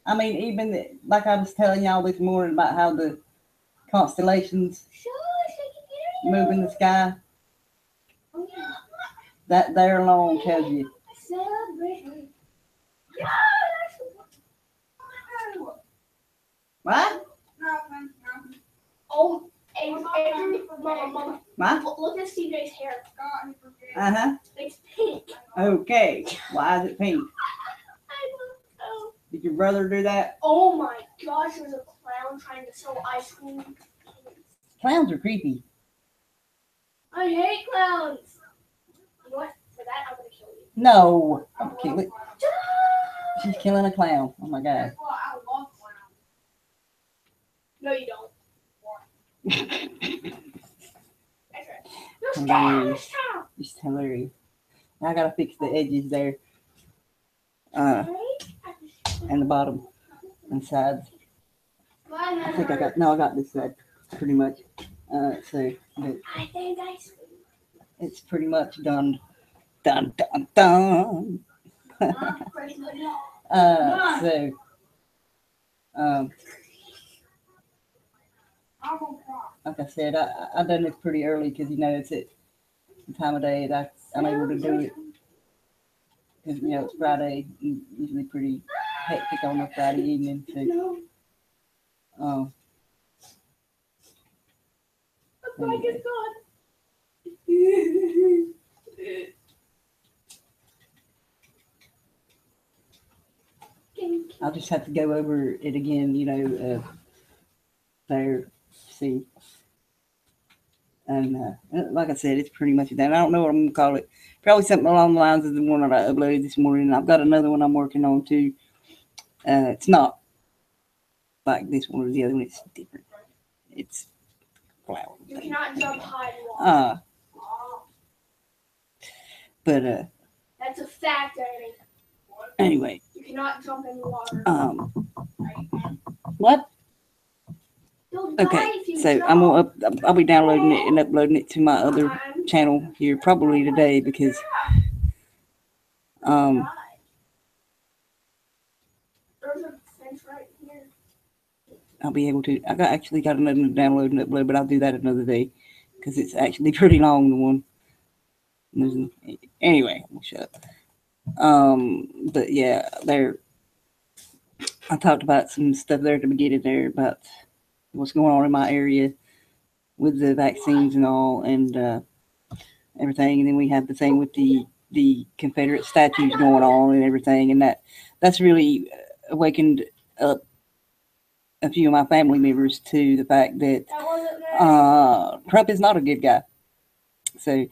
I mean, even like I was telling y'all this morning about how the constellations Shush, I can hear you. move in the sky. Oh, yeah. That there alone tells you. Celebration. Yeah, What? Nothing, nothing. oh, Andrew, Mama, What? look at CJ's hair. God, he forgave. Uh-huh. It's pink. Okay. Why is it pink? I don't know. Did your brother do that? Oh my gosh, there's a clown trying to sell ice cream. Clowns are creepy. I hate clowns. You know what? For that, I'm gonna kill you. No. I I'm love killing. clowns. She's killing a clown. Oh my God. Guess what? I love clowns. No, you don't. That's right. You're Hilarious. scared. It's hilarious. I gotta fix the edges there. And the bottom and sides. I think I got this side pretty much. So but I think ice cream. it's pretty much done. Done, done, done. So, I'm gonna cry. like I said, I done this pretty early because, you know, it's at the time of day that I'm able to do it. Because, you know, it's Friday, usually pretty hectic on a Friday evening. So, No, the bike is gone. I'll just have to go over it again, you know, there, see. And like I said, it's pretty much that. I don't know what I'm going to call it. Probably something along the lines of the one that I uploaded this morning. I've got another one I'm working on too. It's not like this one or the other one. It's different. It's flower. You cannot jump high in water. But That's a fact, Ernie. anyway, You cannot jump in water. what? You'll die Okay, if you so jump. I'll be downloading it and uploading it to my other I'm channel here probably today because die. There's a fence right here. I'll be able to. Actually got another download and upload, but I'll do that another day because it's actually pretty long. The one. Anyway, we'll shut up. But yeah, I talked about some stuff there at the beginning there about what's going on in my area with the vaccines and all, and everything. And then we have the thing with the Confederate statues going on and everything, and that's really awakened up a few of my family members to the fact that That wasn't there. Trump is not a good guy. So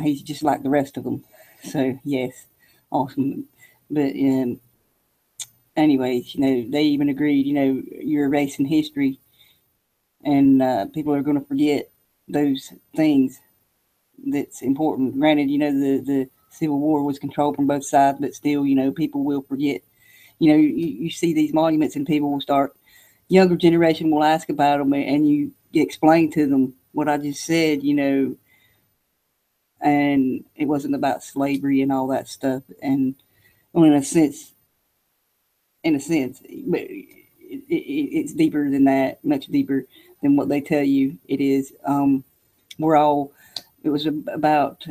he's just like the rest of them. So yes, awesome. But anyways, you know, they even agreed, you know, you're erasing history, and people are going to forget those things that's important. Granted, you know, the Civil War was controlled from both sides, but still, you know, people will forget. You know, you see these monuments and people will start, younger generation will ask about them, and you explain to them what I just said, you know, and it wasn't about slavery and all that stuff. And well, in a sense, but it's deeper than that, much deeper than what they tell you it is. It was about,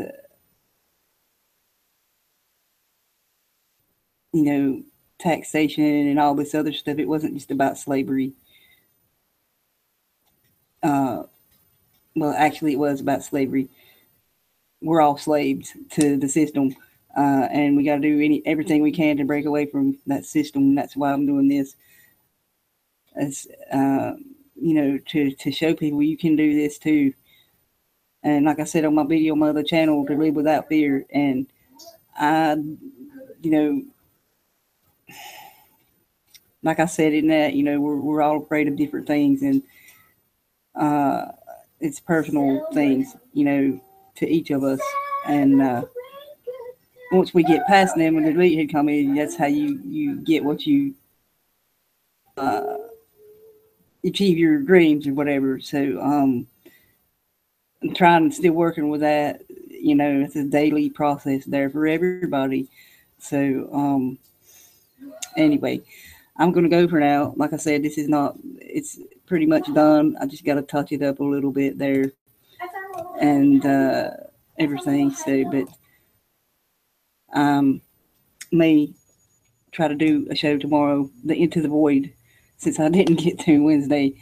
you know, taxation and all this other stuff. It wasn't just about slavery. Well, actually, it was about slavery. We're all slaves to the system, and we got to do everything we can to break away from that system. That's why I'm doing this. As to show people you can do this too. And like I said on my video on my other channel, to live without fear. And I, like I said in that, we're all afraid of different things, and it's personal things, to each of us. And once we get past them, when the lead come in, that's how you get what you achieve your dreams or whatever. So I'm trying, still working with that. It's a daily process there for everybody. So anyway, I'm gonna go for now. Like I said, it's pretty much done. I just got to touch it up a little bit there and everything. So, but may try to do a show tomorrow, the Into the Void, since I didn't get to Wednesday.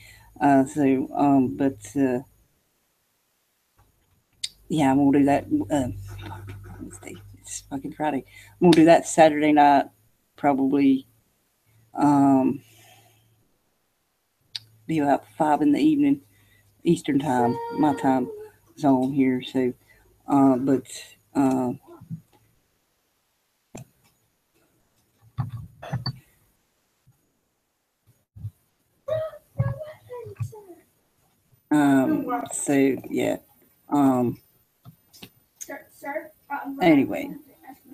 Yeah, I'm gonna do that. Wednesday, it's fucking Friday. I'm gonna do that Saturday night, probably. Be about 5 in the evening, Eastern time, my time zone here. So, so yeah. Anyway,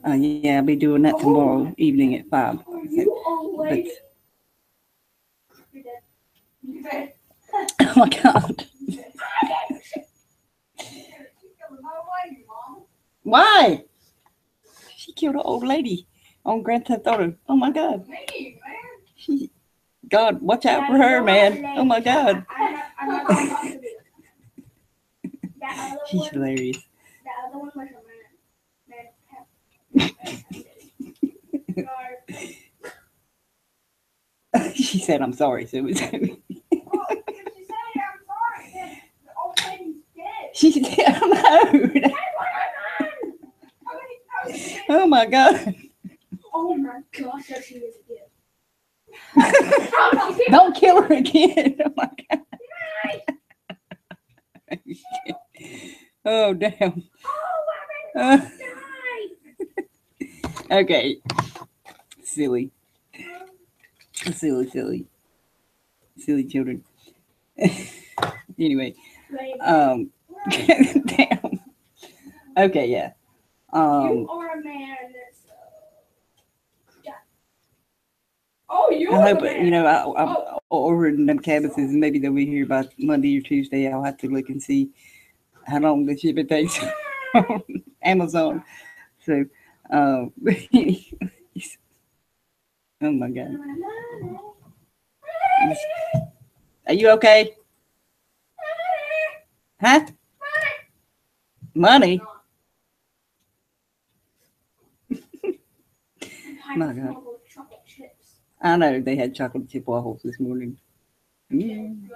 yeah, I'll be doing that tomorrow evening at 5. But, oh my God. Why? She killed an old lady on Grand Theft Auto. Oh my God. God, watch out for her, man. Oh my God. She's hilarious. She said, "I'm sorry." So it was. She said, "No." Oh my God. Oh my gosh, there she is again. Don't kill her again. Oh my God. Oh damn. Okay. Silly children. Anyway. Damn. Okay, yeah. You are a man that's oh, you're I hope, the man. I'm ordering them cabbages, and maybe they'll be here by Monday or Tuesday. I'll have to look and see how long the shipping takes on Amazon. So, oh my God. Are you okay? Huh? Money? My God. I know they had chocolate chip waffles this morning. Mm.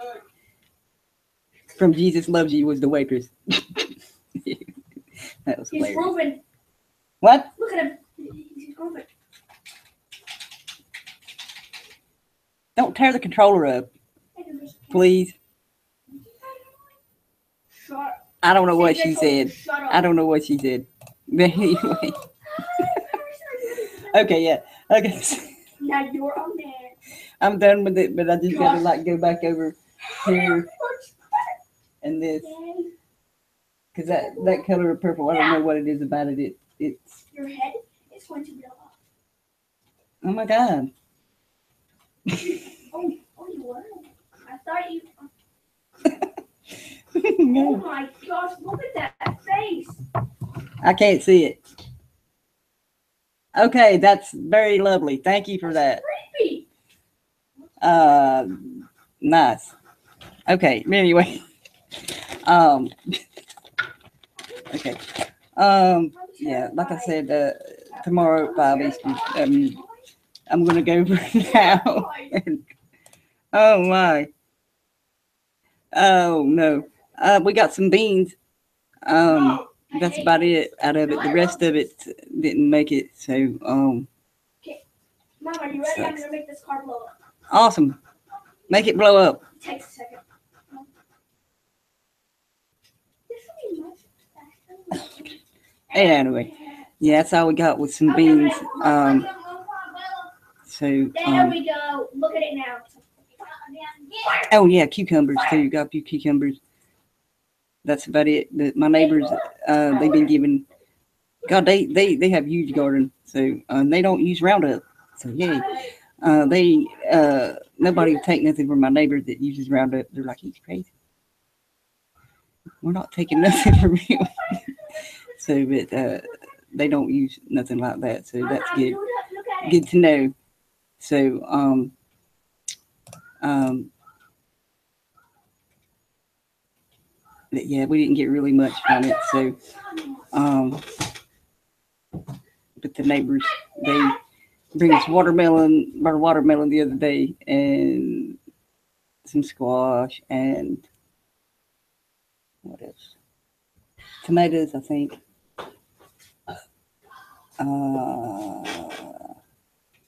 From Jesus Loves You was the waitress. That was hilarious. He's grooving. What? Look at him. He's grooving. Don't tear the controller up, please. Shut up. I don't know what she said. Shut up. I don't know what she said. But anyway. Okay, yeah. Okay. Now you're a man. I'm done with it, but I just gotta go back over here and this, because that color of purple, I don't know what it is about it. It's your head is going to blow up. Oh my God. Oh, you were. I thought you. No. Oh my gosh! Look at that face. I can't see it. Okay, that's very lovely. Thank you for that. Creepy. Nice. Okay. Anyway. Okay. Yeah. Like I said, tomorrow at 5 Eastern. I'm gonna go over now. Oh my. Oh no. We got some beans. No. That's about it out of it. The rest of it didn't make it. So Mom, are you ready? I'm Sucks. gonna make this car blow up. awesome. Make it blow up. It takes a second. This will be much faster. Anyway, yeah, that's all we got with some beans. So There we go. Look at it now. oh yeah, cucumbers too. Got a few cucumbers. That's about it. My neighbors, they've been giving. God, they have huge garden, so they don't use Roundup. So yay. Nobody will take nothing from my neighbors that uses Roundup. They're like, he's crazy. We're not taking nothing from you. So, but they don't use nothing like that. So that's good. Look at it. Good to know. So, but yeah, we didn't get really much from it. So, but the neighbors, they bring us watermelon the other day, and some squash, and what else? Tomatoes, I think. I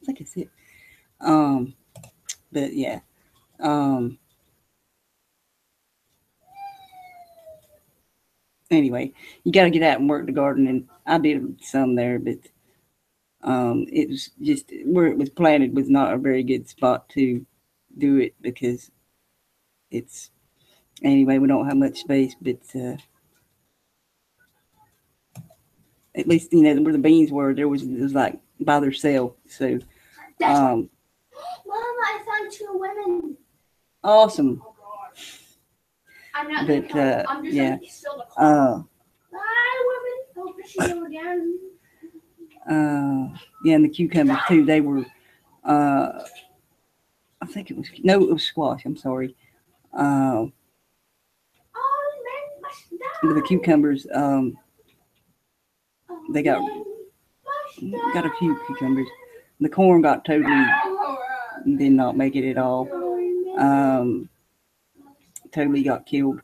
think it's it. But yeah. Anyway, you got to get out and work the garden, and I did some there, but it was just where it was planted was not a very good spot to do it because it's anyway we don't have much space, but at least you know where the beans were, it was like by themselves. So Mom, I found two women. awesome. Oh God. I'm not But, gonna count. I'm just yeah. gonna steal the car. Oh, Bye, women. Hope to see you again. Yeah, and the cucumbers too. They were, I think it was squash. I'm sorry. Oh, men must die. But the cucumbers, Oh, they got men must got a few die. cucumbers. The corn got totally all right. did not make it at all. Oh, men Totally got killed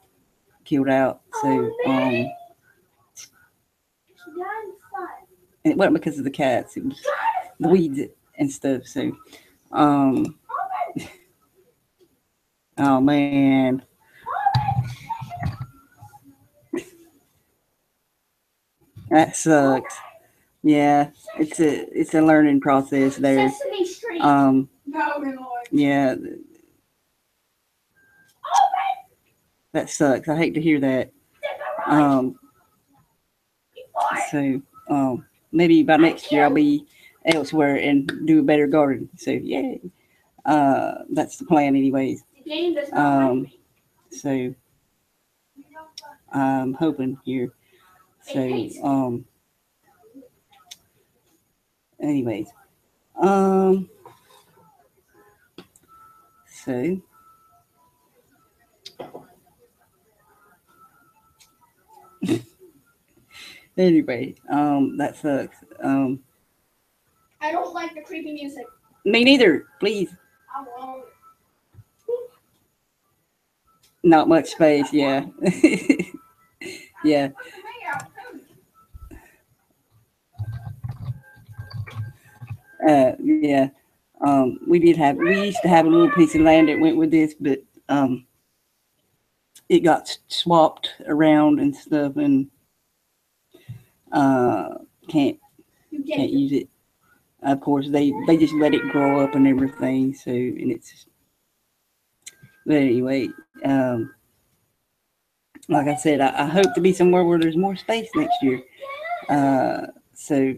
out. So must die in fun. and it wasn't because of the cats. It was the weeds and stuff. So oh man. That sucks. Yeah, it's a learning process there. Sesame Street. Um, No, Lord. yeah, that sucks. I hate to hear that. So maybe by next year I'll be elsewhere and do a better garden. So yay. That's the plan, anyways. The game does not like me. So I'm hoping here. So anyways, so anyway, that sucks. I don't like the creepy music. Me neither. Please, I won't. not much space. Yeah, yeah. Yeah. We used to have a little piece of land that went with this, but it got swapped around and stuff, and can't You get can't it. use it. Of course, they just let it grow up and everything. So, and it's. But anyway, like I said, I hope to be somewhere where there's more space next year. So.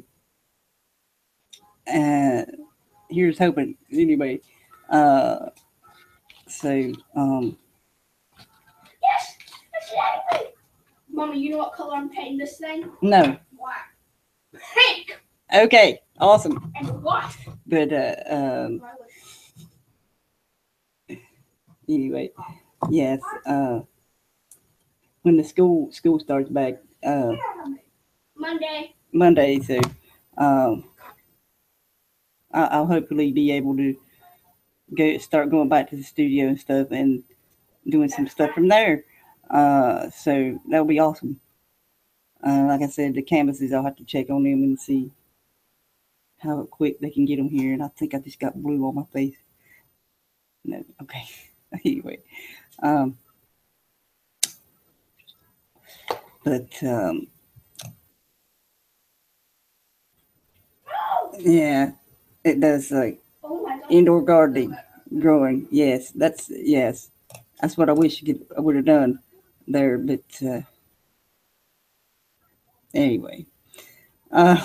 Here's hoping. Anyway, so Yes! Exactly! Mama, you know what color I'm painting this thing? no. Black. Pink! Okay, awesome. And what? But anyway, yes. When the school starts back Monday. Monday, so I'll hopefully be able to start going back to the studio and stuff and doing some stuff from there. So that'll be awesome. Like I said, the canvases, I'll have to check on them and see how quick they can get them here. And I think I just got blue on my face. No, okay. Anyway, but yeah, it does like Oh my God. indoor gardening, growing. Yes, that's what I wish I would have done there. But anyway, uh,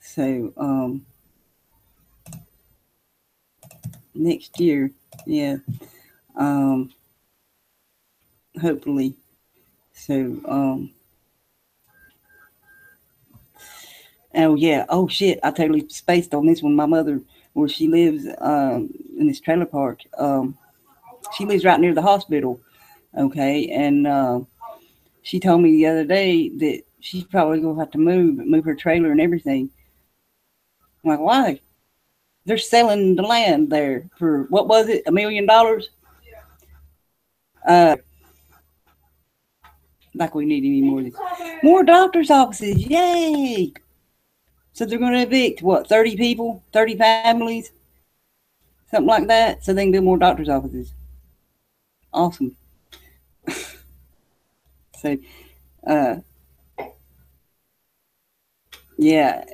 so next year, yeah, um, hopefully. So oh yeah, oh shit, I totally spaced on this one. My mother, where she lives in this trailer park, she lives right near the hospital. Okay, and she told me the other day that she's probably gonna have to move her trailer and everything. I'm like, why? They're selling the land there for what was it, $1 million? Like we need any more of this. More doctors' offices, yay! So they're gonna evict what, 30 people, 30 families, something like that, so they can build more doctors' offices. Awesome. So, yeah,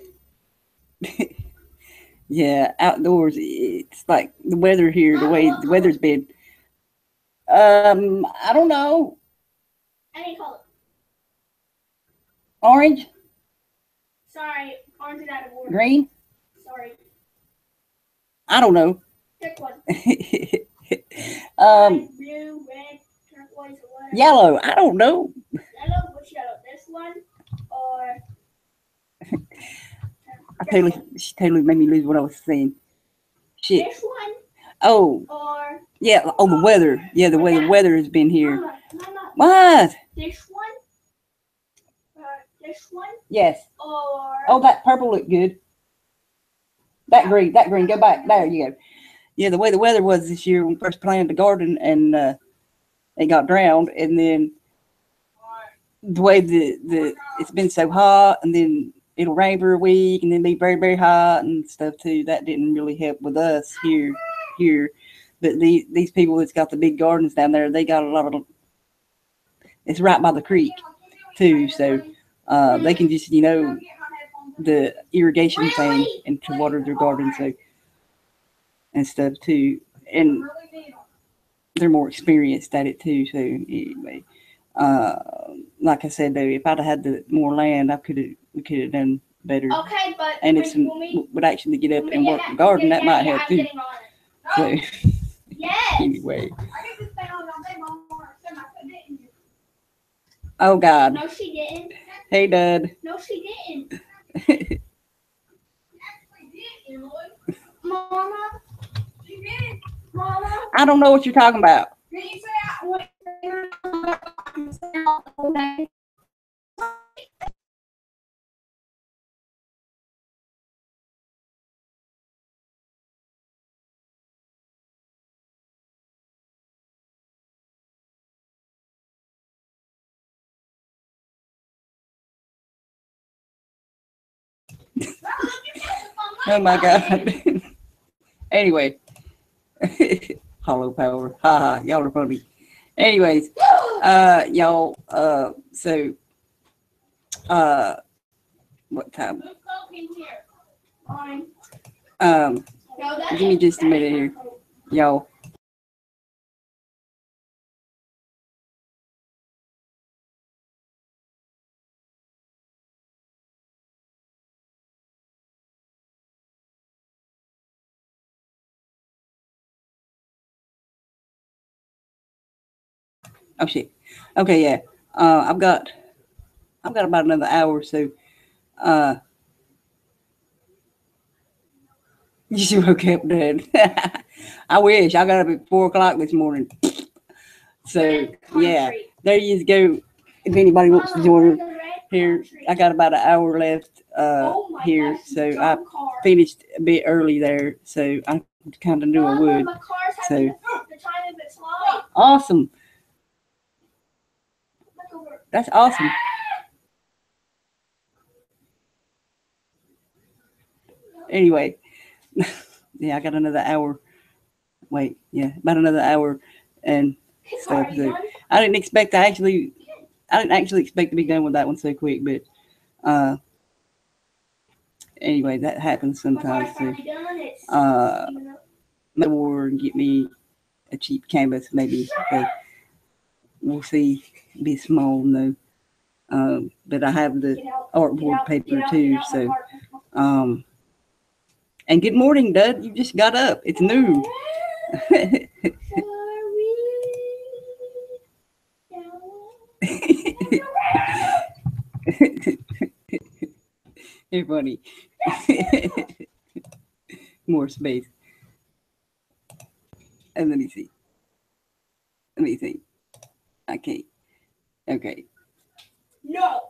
yeah, outdoors. It's like the weather here, the way the weather's been. I don't know. Any color. Orange, Sorry, orange is out of order. green. Sorry. I don't know. Pick one. Blue, red, turquoise, or whatever. Yellow. I don't know. Yellow, which yellow? This one or She totally made me lose what I was saying. Shit. this one Oh, or yeah. Oh, the weather. Yeah, the way the weather has been here. Mama, What? this one? This one Yes. or Oh, that purple looked good. That green. Go back. There you go. Yeah, the way the weather was this year when we first planted the garden and it got drowned, and then the way the it's been so hot, and then it'll rain for a week, and then be very very hot and stuff too. That didn't really help with us here. But these people that's got the big gardens down there, they got a lot of. It's right by the creek too, so they can just the irrigation thing and to water their garden so and stuff too, and they're more experienced at it too. So anyway, like I said though, if I'd have had the more land, we could have done better. okay, but And if some would actually get up and work the garden, that might help too. So Yes. anyway, I get this thing on my bed, Mama. Didn't you? oh God, No, she didn't. hey Dad. No, she didn't. Actually did, Lloyd. Mama, She did. Mama. I don't know what you're talking about. Can you say I went Oh my God. Anyway, hollow power. Ha ha. Y'all are funny. Anyways, y'all. So, what time? Who's cooking here? Fine. Um, No, that's give me just a minute here, y'all. Oh shit. Okay, yeah. I've got about another hour, so you should woke up, Dad. I wish. I got up at 4 o'clock this morning. So yeah, there you go. If anybody wants to join here, I got about an hour left. Oh my here, gosh, so I drum car. finished a bit early there, so I kind of knew I Mama, would. my car's So having the time of its life. awesome. Look over. That's awesome. Anyway, yeah, I got another hour. Wait, yeah, about another hour and stuff. Sorry, So done. I didn't actually expect to be done with that one so quick, but anyway, that happens My sometimes. car's So finally done. It's uh, you know, or get me a cheap canvas maybe. But we'll see. Be small though. But I have the get out, artboard paper get too. out my So car. and good morning, Dud. You just got up. It's noon. Sorry. You're funny. More space. And let me see. Let me see. Okay. Okay. No.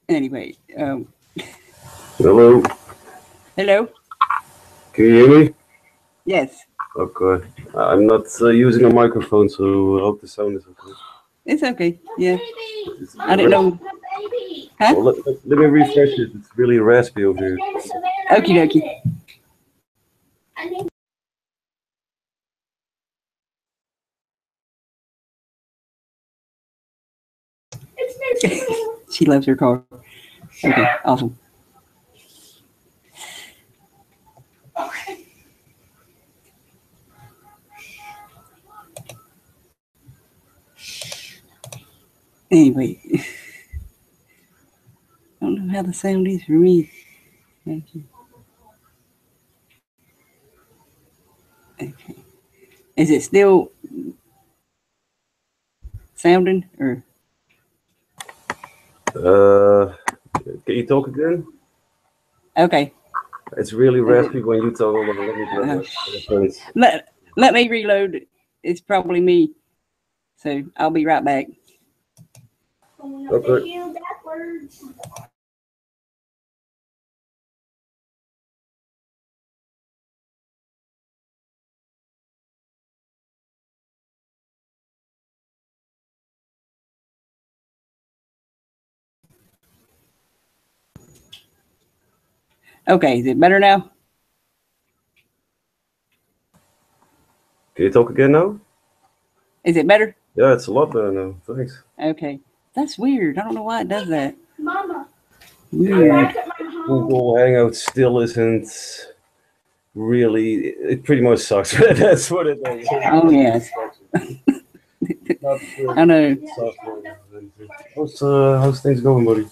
Anyway, Hello, hello. can you hear me? Yes, Okay. I'm not using a microphone, so I hope the sound is okay. it's okay. Yeah, Baby. I didn't know. My baby. Huh? Well, let me refresh it. It's really raspy over His here. name is Savannah. Okie dokie. I named It's Savannah. She loves her car. Okay, awesome. Okay. Anyway, I don't know how the sound is for me. Thank you. Okay. Is it still sounding or? Can you talk again? Okay. It's really raspy when you talk. Hold on, let me grab Uh, my headphones. let me reload. It's probably me. So I'll be right back. Going Okay. up the hill backwards. Okay, is it better now? Can you talk again now? Is it better? Yeah, it's a lot better now. Thanks. Okay. That's weird. I don't know why it does that. Mama, I'm Weird. back at my home. Google Hangout still isn't really. It pretty much sucks. That's what it is. Oh yes. Not, I know. software. How's things going, buddy?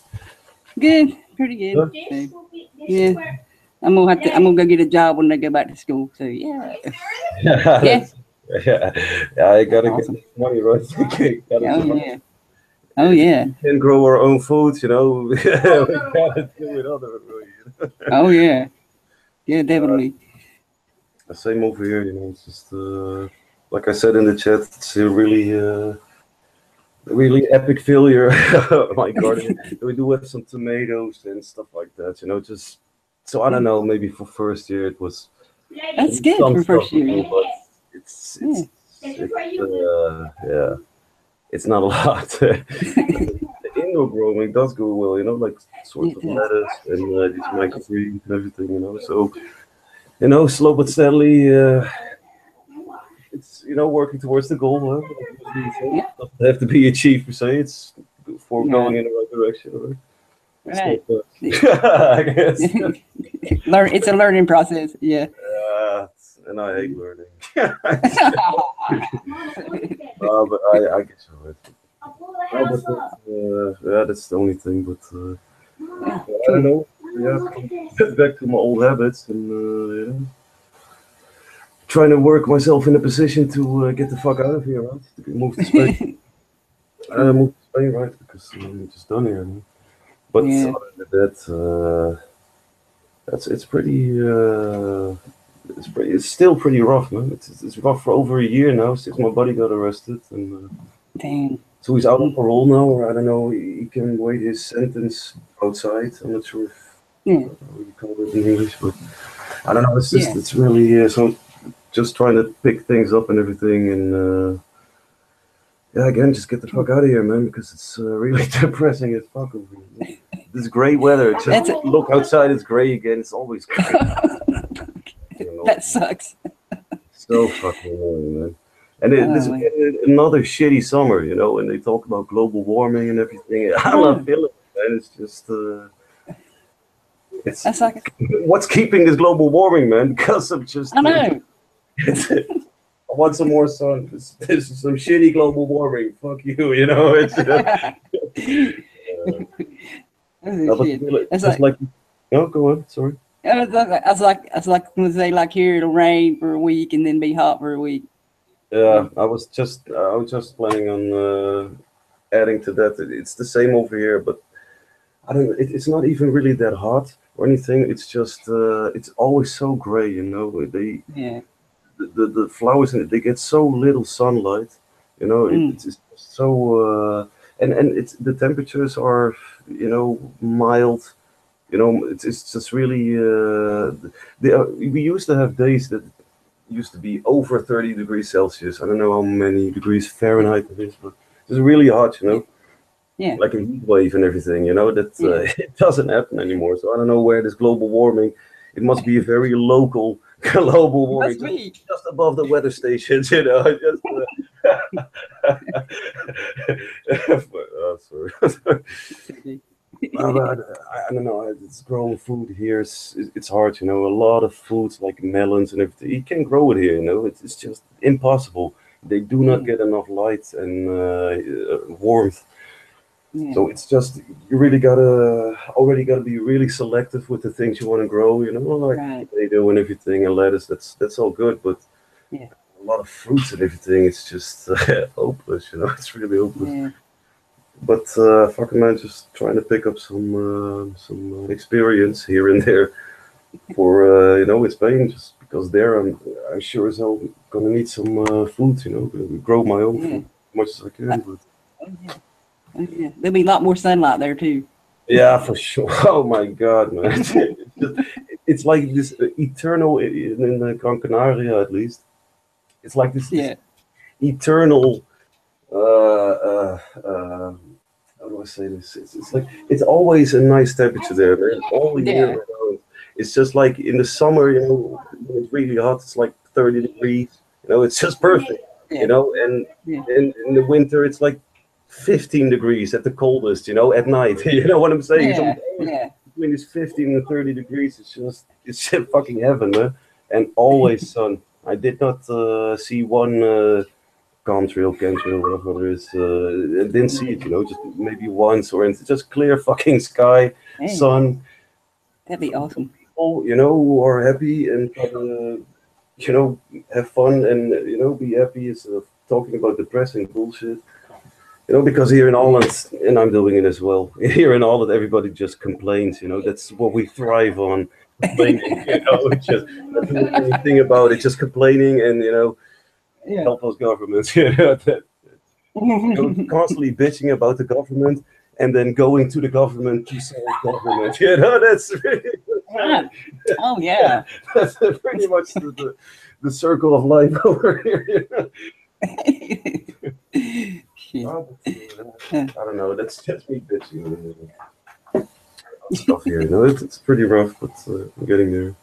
Good. Pretty good. This So, will be, this Yeah. is where I'm gonna go get a job when I go back to school. So yeah. Yeah. Yeah, I gotta Awesome. get money, right? Gotta Oh survive. yeah. Oh yeah. We can grow our own food, you know. We gotta do it other way. Oh yeah. Yeah, definitely. The same over here, you know. It's just like I said in the chat, it's a really epic failure. My garden. We do have some tomatoes and stuff like that, you know. Just so I don't know. Maybe for first year it was That's good some for first stuff, you year. know, but it's This is where you live. yeah. It's not a lot. The indoor growing does go well, you know, like sorts of It does. lettuce and these microgreens and everything, you know. So, you know, slow but steadily, it's working towards the goal. Huh? Yeah. Doesn't have to be achieved per se. It's for Yeah. going in the right direction, right? Right. It's not fast. I guess. It's a learning process. Yeah. And I hate learning. Mama, look at that. But I guess you're right. I'll pull the No, house but up. yeah, that's the only thing. But Mama, I don't know. Mama, look at this. Get back to my old habits and trying to work myself in a position to get the fuck out of here, right? To move to Spain. Move to Spain, right? Because I'm just done here. Man. But Yeah. other than that, it's still pretty rough, man. It's rough for over a year now since my buddy got arrested, and Dang. So he's out on parole now, or I don't know. He can wait his sentence outside. I'm not sure if Yeah. how you call it in English, but I don't know. It's just Yeah. it's really so just trying to pick things up and everything, and yeah, again, just get the fuck out of here, man, because it's really depressing as fuck over here. This great weather. Just That's it. look outside. It's gray again. It's always gray. You know, That sucks. so fucking annoying, man. And this is Oh, another shitty summer, you know, and they talk about global warming and everything. I'm not feeling it, man. It's just, it's That's like, what's keeping this global warming, man? Because I'm just, I know. I want some more sun. This is some shitty global warming. Fuck you, you know. It's no, but It's just like, no, go on. Sorry. I was like going to say, like, here it'll rain for a week and then be hot for a week. Yeah, I was just planning on adding to that. It's the same over here, but I don't. It's not even really that hot or anything. It's just it's always so gray, you know. Yeah. The flowers in it, they get so little sunlight, you know. It's so and it's the temperatures are, you know, mild. You know, it's just really. We used to have days that used to be over 30 degrees Celsius. I don't know how many degrees Fahrenheit it is, but it's really hot, you know. Yeah. Like a heat wave and everything, you know. That it doesn't happen anymore. So I don't know where this global warming. It must be a very local global warming, Must be. just above the weather stations, you know. Just, oh, sorry. I don't know. It's growing food here. It's hard, you know. A lot of foods like melons and everything. You can grow it here, you know. It's just impossible. They do not get enough light and warmth. Yeah. So it's just you really already gotta be really selective with the things you want to grow, you know, like Right. potato and everything and lettuce. That's all good, but Yeah. a lot of fruits and everything. It's just hopeless, you know. It's really hopeless. Yeah. But fucking man, just trying to pick up some experience here and there for you know, in Spain, just because there I'm sure as hell gonna need some food, you know, grow my own food as much as I can. But Oh, yeah. Oh, yeah. There'll be a lot more sunlight there too. yeah, for sure. Oh my God, man, it's like this eternal in the Gran Canaria at least. It's like this Yeah. eternal. How do I say this? It's like it's always a nice temperature there, man. All year round. It's just like in the summer, you know, when it's really hot. It's like 30 degrees. You know, it's just perfect. Yeah. You know, and Yeah. in the winter, it's like 15 degrees at the coldest. You know, at night. You know what I'm saying? Yeah. So Yeah. between these 15 and 30 degrees, it's just fucking heaven, man. And always sun. I did not see one. Contrail, chemtrail, whatever it is. I didn't see it, you know, just maybe once or it's just clear fucking sky, Hey, sun. that'd be awesome. People, you know, who are happy and you know, have fun and you know, be happy instead of talking about depressing bullshit. You know, because here in Holland, and I'm doing it as well. Here in Holland, everybody just complains. You know, that's what we thrive on. Complaining. You know, it's just that's the only thing about it, just complaining and you know. Yeah. Help us governments, you know, constantly bitching about the government and then going to the government to solve government. You know, that's really Right. Oh yeah. that's pretty much the circle of life over here. You know? Shit. Oh, I don't know. That's just me bitching. Stuff here, you know, it's pretty rough, but I'm getting there.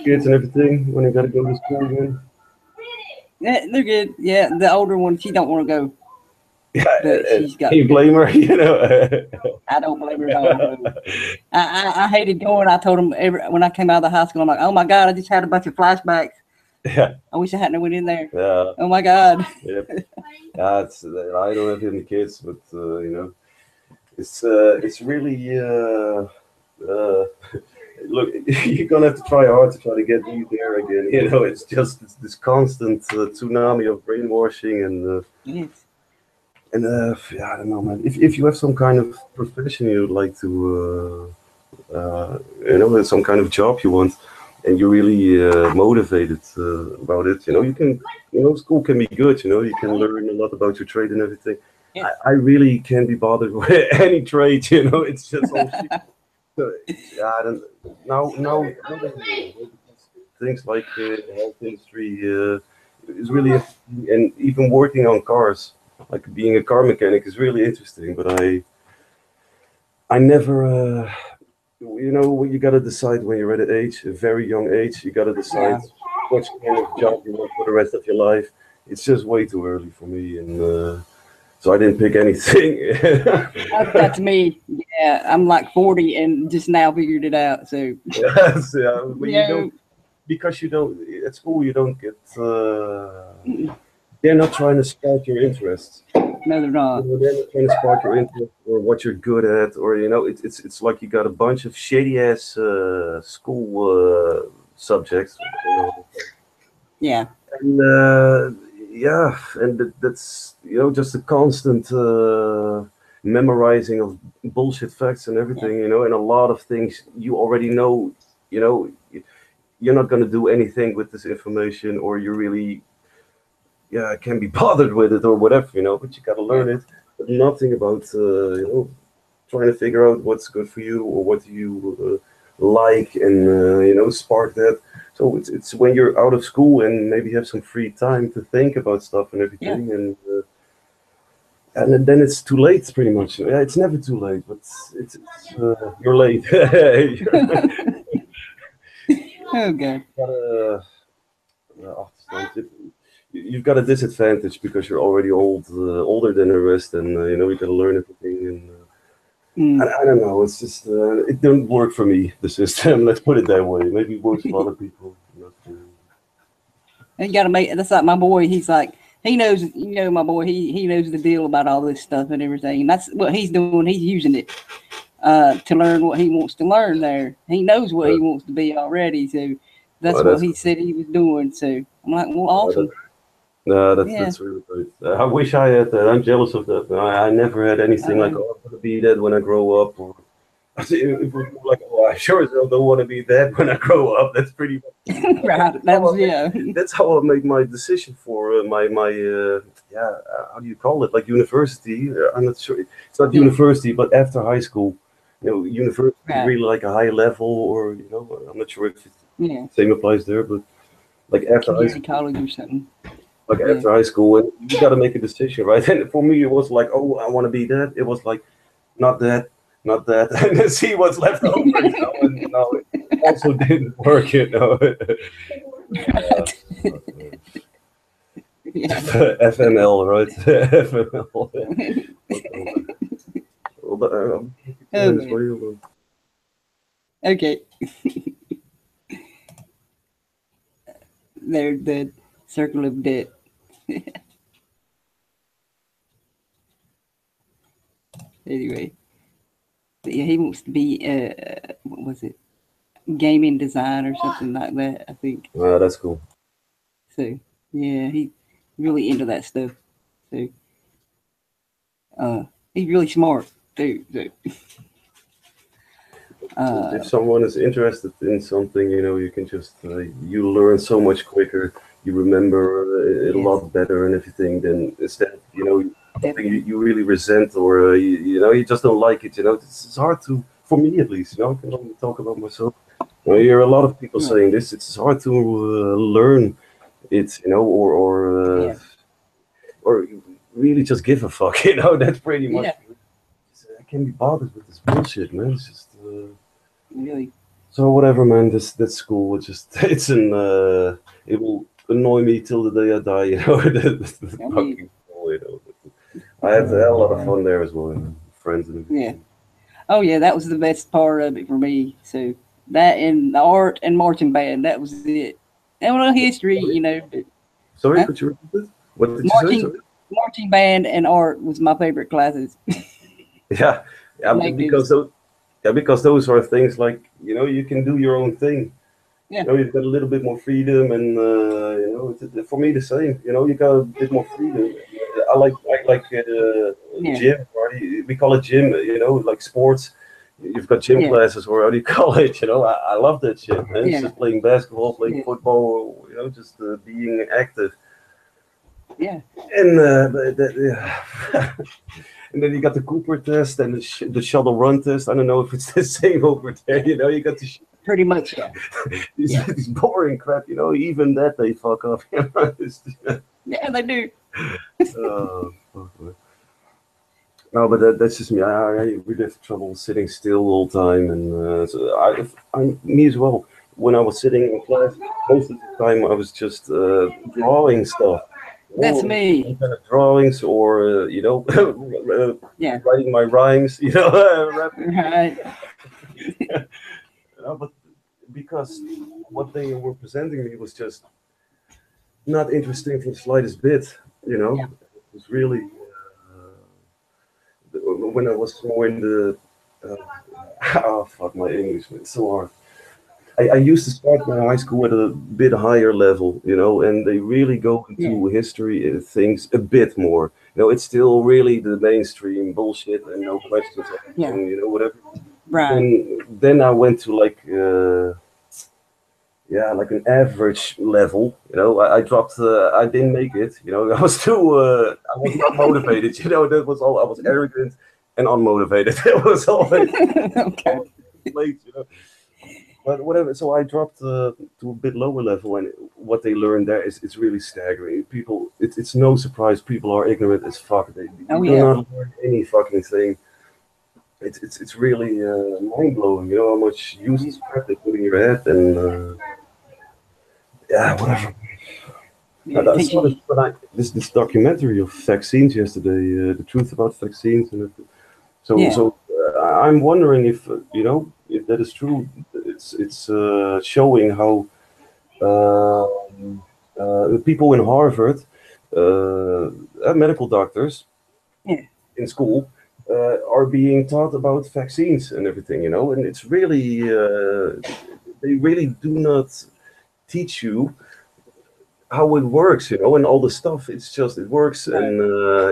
Kids and everything when they gotta go to school again. Yeah, they're good. Yeah, the older one, she don't want to go. Yeah, But she's got. can you blame her? You know. I don't blame her at all. I hated going. I told him when I came out of the high school, I'm like, oh my God, I just had a bunch of flashbacks. Yeah. I wish I hadn't went in there. Yeah. Oh my God. Yep. Yeah, I don't have any kids, but you know, it's really look, you're gonna have to try hard to try to get me there again. You know, it's just this constant tsunami of brainwashing and Yes. yeah, I don't know, man. If you have some kind of profession you'd like to you know, some kind of job you want, and you're really motivated about it, school can be good. You can learn a lot about your trade and everything. Yeah. I really can't be bothered with any trade. It's just all shit. So, yeah, I don't, now things like the health industry is really interesting, and even working on cars, like being a car mechanic, is really interesting. But I never. You got to decide when you're at an age, a very young age. You got to decide what kind of job you want for the rest of your life. It's just way too early for me, and so I didn't pick anything. That's me. Yeah, I'm like 40 and just now figured it out. So Yes, yeah, but Yeah. you don't, because you don't at school. You don't get. They're not trying to spark your interest. no, they're not. They're not trying to spark your interest or what you're good at, or it's like you got a bunch of shady ass school subjects. Yeah, And yeah, and that's just a constant memorizing of bullshit facts and everything, and a lot of things you already know. You're not going to do anything with this information, or you really, can be bothered with it or whatever, But you got to learn it. But nothing about trying to figure out what's good for you or what you like, and spark that. So it's when you're out of school and maybe have some free time to think about stuff and everything, and then it's too late, pretty much. Yeah, it's never too late, but it's you're late. oh god. You've got a disadvantage because you're already older than the rest, and you got to learn everything. And I don't know. It's just it didn't work for me. The system. Let's put it that way. Maybe it works for other people. And you gotta make that's like my boy, he's like he knows, my boy, he knows the deal about all this stuff and everything. And that's what he's doing. He's using it to learn what he wants to learn there. He knows what he wants to be already. So that's what he said he was doing. So I'm like, well, awesome. No, that's really great. I wish I had that. I'm jealous of that. I never had anything like, oh, I'm gonna be that when I grow up. Or it was more like, oh, I sure as hell don't want to be that when I grow up. That's pretty much right. That's how I made my decision for my how do you call it? Like university. I'm not sure. It's not university, but after high school, university is really like a high level, or I'm not sure if the same applies there, but like after high school, college or something. Like after high school, and you got to make a decision, right? And for me, it was like, oh, I want to be that. It was like, not that, and then see what's left over. And no, it also didn't work, FML, right? FML. Okay. They're the circle of death. Anyway, but yeah, he wants to be what was it, gaming design or something like that, I think. That's cool. So yeah, he's really into that stuff. So he's really smart too. So. If someone is interested in something, you can just you learn so much quicker. You remember it a lot better and everything than instead, something you really resent, or you just don't like it. It's hard to, for me at least. I can only talk about myself. I hear a lot of people saying this. It's hard to learn it, or really just give a fuck. That's pretty much. I can't be bothered with this bullshit, man. It's just. Really. So whatever, man. That's school. It will annoy me till the day I die. Fucking school, I had a lot of fun there as well, friends and everything. Yeah. Oh yeah, that was the best part of it for me. So that and the art and marching band, that was it. And history, But, sorry, could you repeat this? What did you say? Sorry? Marching band and art was my favorite classes. Yeah, because those are things like you can do your own thing. Yeah. You've got a little bit more freedom, and for me the same. You got a bit more freedom. I like gym. Right? We call it gym. Like sports. you've got gym Yeah. classes or how do you call it? You know, I love that shit. Man. It's Yeah. just playing basketball, playing Yeah. football. You know, just being active. Yeah. And yeah. And then you got the Cooper test and the shuttle run test. I don't know if it's the same over there. You know, you got Pretty much. Yeah. Yeah. these boring crap. You know, even that they fuck up. You know, Yeah, they do. fuck, man. No, but that's just me. I really have trouble sitting still all the time, and so me as well. When I was sitting in class, most of the time I was just drawing stuff. That's Some me. kind of drawings, or you know, Yeah. writing my rhymes. You know, rapping. Right. You know, but because what they were presenting me was just not interesting for the slightest bit. You know, Yeah. it was really. When I was more in the oh fuck my English, man, it's so hard. I used to start my high school at a bit higher level, you know, and they really go into history and things a bit more. You know, it's still really the mainstream bullshit and no questions, Yeah. and you know whatever. Right. And then I went to like yeah, like an average level. You know, I dropped. I didn't make it. You know, I was too. I was not motivated. You know, that was all. I was arrogant and unmotivated. It was all Okay. late. You know, but whatever. So I dropped to a bit lower level, and what they learned there is it's really staggering. People, it's no surprise. People are ignorant as fuck. They Oh, do yeah. not learn any fucking thing. It's really mind blowing. You know how much useless crap they put in your head, and yeah, whatever. Yeah, I teach saw you. this documentary of vaccines yesterday, the truth about vaccines, and so Yeah. I'm wondering if you know if that is true. It's showing how the people in Harvard, medical doctors Yeah. in school, are being taught about vaccines and everything. You know, and it's really they really do not teach you how it works, you know, and all the stuff. It's just it works, and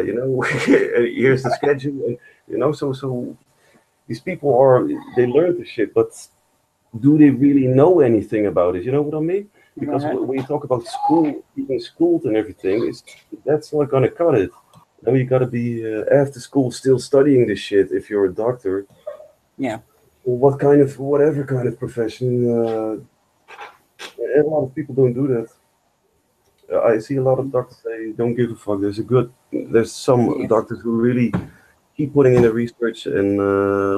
you know, here's the schedule, and you know, so these people they learn the shit, but do they really know anything about it? You know what I mean? Because Right. when you talk about school, being schooled and everything, that's not gonna cut it. You know, you gotta be after school still studying this shit if you're a doctor. Yeah. Or whatever kind of profession. A lot of people don't do that. I see a lot of doctors say don't give a fuck. There's some Yes. doctors who really keep putting in the research and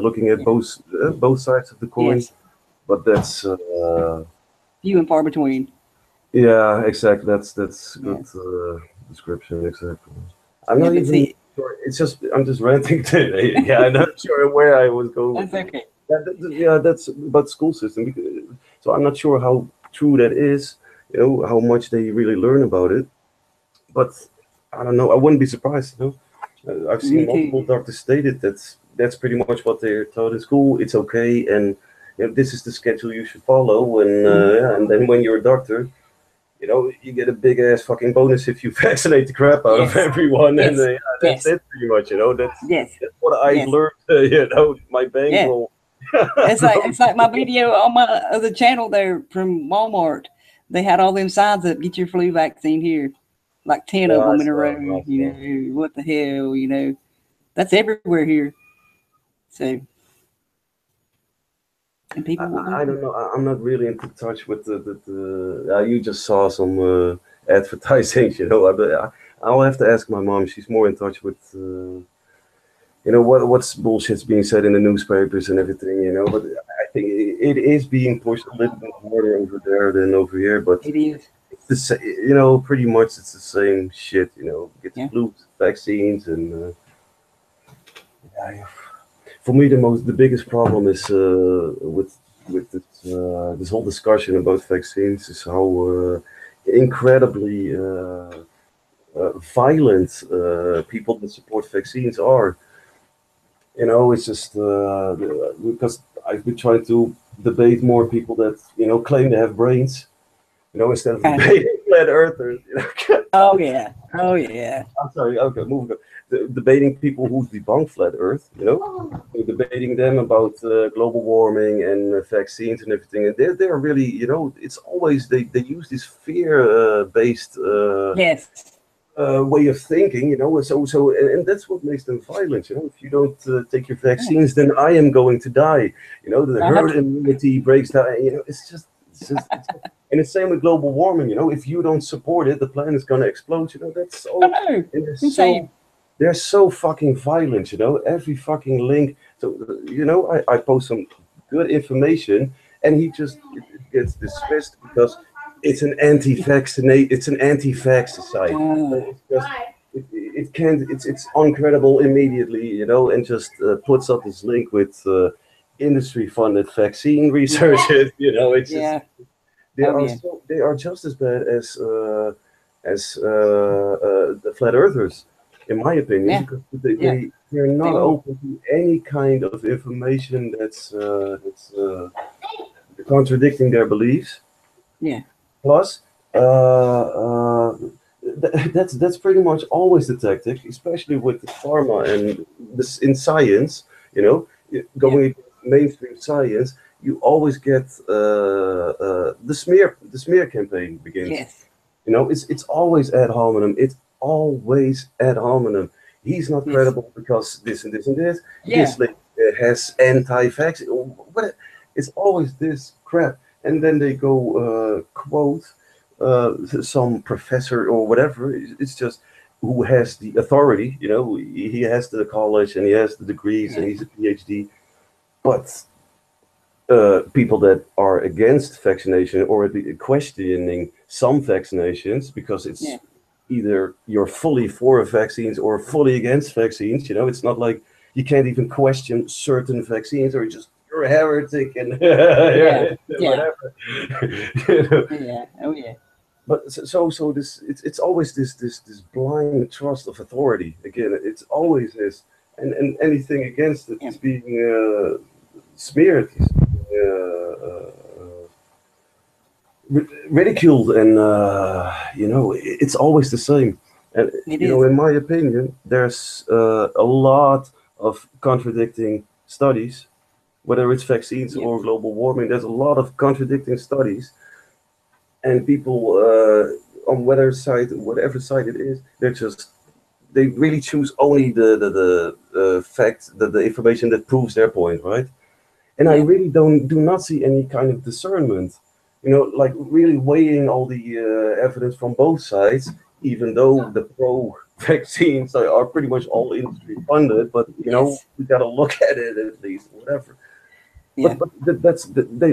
looking at both sides of the coin. Yes. But that's Few and far between. yeah, exactly. That's good Yes. description. Exactly. I'm Yeah, not but even see, sure. It's just I'm just ranting today. Yeah, I'm not sure where I was going. that's okay. Yeah, that's about school system. So I'm not sure how true that is. You know how much they really learn about it. But I don't know. I wouldn't be surprised. You know, I've seen Me multiple too. doctors stated that's pretty much what they're taught in school. It's okay, and you know, this is the schedule you should follow. And yeah, and then when you're a doctor, you know, you get a big ass fucking bonus if you vaccinate the crap out of Yes. everyone, and Yes. yeah, that's Yes. it pretty much. You know, that's Yes. what I've Yes. learned. You know, my bankroll. It's like my video on my other channel there from Walmart. They had all them signs up, get your flu vaccine here. Like 10 Yeah, of I them in a saw, row. I You saw. know, what the hell, you know. That's everywhere here. So and people won't I do don't know. I'm not really into touch with the you just saw some advertising, you know. I'll have to ask my mom. She's more in touch with, you know, what's bullshit's being said in the newspapers and everything, you know. But I think it is being pushed a little bit harder over there than over here. But it is. it's the same, you know, pretty much it's the same shit, you know. Get the Yeah. flu vaccines and yeah, for me the biggest problem is with this whole discussion about vaccines is how incredibly violent people that support vaccines are. You know, it's just because I've been trying to debate more people that you know claim to have brains. You know, instead of Okay. debating flat earthers. You know? Oh yeah. Oh yeah. I'm sorry. Okay, moving on. Debating people who debunk flat Earth. You know, Oh, we're debating them about global warming and vaccines and everything. And they're really, you know, it's always they use this fear based Yes. way of thinking. You know, and that's what makes them violent. You know, if you don't take your vaccines, then I am going to die. You know, the herd immunity breaks down. You know, and it's same with global warming. You know, if you don't support it, the planet is gonna explode. You know, that's all. I know. And Insane. they're so fucking violent. You know, every fucking link. So you know, I post some good information, and he just it gets dismissed because it's an anti-vaccinate. It's an anti-vax society. It's just, bye. it can't. It's uncredible immediately. You know, and just puts up this link with. Industry-funded vaccine researchers, you know, it's Yeah. just, they Oh, are yeah. they are just as bad as the flat earthers, in my opinion, Yeah. because Yeah. they're not They are. open to any kind of information that's contradicting their beliefs. Yeah. Plus, that's pretty much always the tactic, especially with the pharma and this in science. You know, going into mainstream science, you always get the smear campaign begins. Yes. You know, it's always ad hominem. It's always ad hominem. He's not Yes. credible because this and this and this. Yeah. This link has anti-vax. What? It's always this crap, and then they go quote some professor or whatever. It's just who has the authority. You know, he has the college and he has the degrees and he's a PhD. But people that are against vaccination or questioning some vaccinations because it's either you're fully for vaccines or fully against vaccines. You know, it's not like you can't even question certain vaccines or you're a heretic and whatever. You know? Yeah. Oh yeah. But so this it's always this blind trust of authority. Again, it's always this, and anything against it is being smeared, ridiculed, and you know it's always the same. And you know, in my opinion, there's a lot of contradicting studies, whether it's vaccines or global warming. There's a lot of contradicting studies, and people on whatever side it is, they really choose only the fact, the information that proves their point, right? And I really do not see any kind of discernment, you know, like really weighing all the evidence from both sides, even though the pro vaccines are pretty much all industry funded, but you know, we got to look at it at least, whatever. Yeah. But they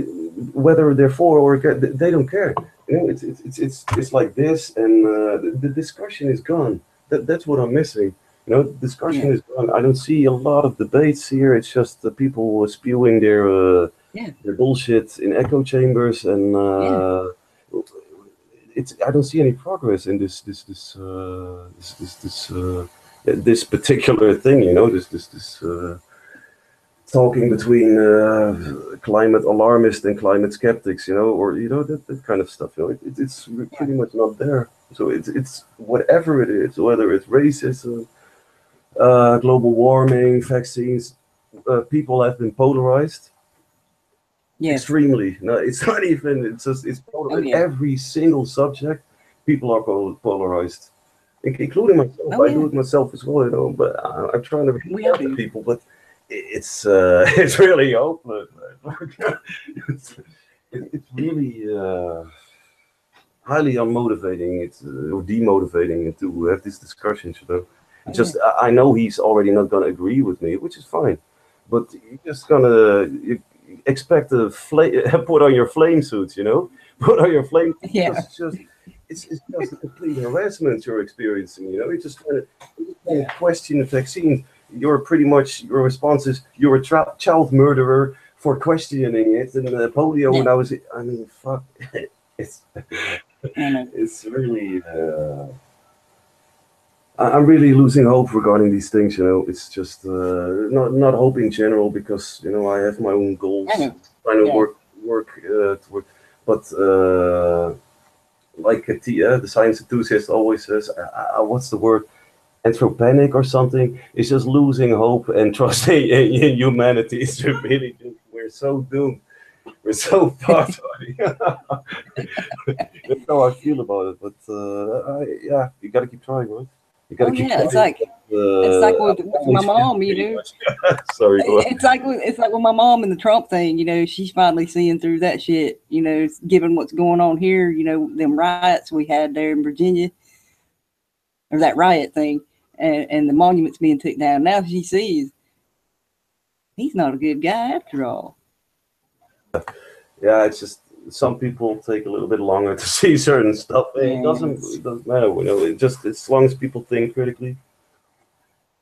whether they're for or against, they don't care. You know, it's like this, and the discussion is gone. That's what I'm missing. You know, discussion is gone. I don't see a lot of debates here. It's just the people spewing their bullshit in echo chambers, and I don't see any progress in this particular thing. You know, this talking between climate alarmists and climate skeptics. You know, or you know that kind of stuff. You know, it's pretty much not there. So it's whatever it is, whether it's racism, global warming, vaccines, people have been polarized extremely. No, it's not even. It's polarized. Every single subject, people are polarized, including myself. I do it myself as well, you know. But I'm trying to reach out to people, but it's really hopeless. It's really highly unmotivating. It's or demotivating to have this discussion. You know. Just I know he's already not going to agree with me, which is fine, but you're just gonna expect to put on your flame suits, you know, put on your flame. It's just a complete harassment you're experiencing, you know. You're just trying to question the vaccine. You're pretty much, your response is you're a child murderer for questioning it, and polio. When I mean, fuck, it's really. I'm really losing hope regarding these things, you know. It's just not hope in general, because you know I have my own goals, trying to work, but like the science enthusiast always says, what's the word? Anthropanic or something. It's just losing hope and trusting in humanity. It's really just, we're so doomed. We're so fucked. That's how I feel about it. But yeah, you gotta keep trying, right? You gotta Oh keep yeah, trying. it's like with my mom, you know. Sorry, go on. It's like with my mom and the Trump thing, you know. She's finally seeing through that shit, you know. Given what's going on here, you know, them riots we had there in Virginia, or that riot thing, and the monuments being taken down. Now she sees he's not a good guy after all. Yeah, it's just some people take a little bit longer to see certain stuff. It doesn't matter, you know. It just as long as people think critically.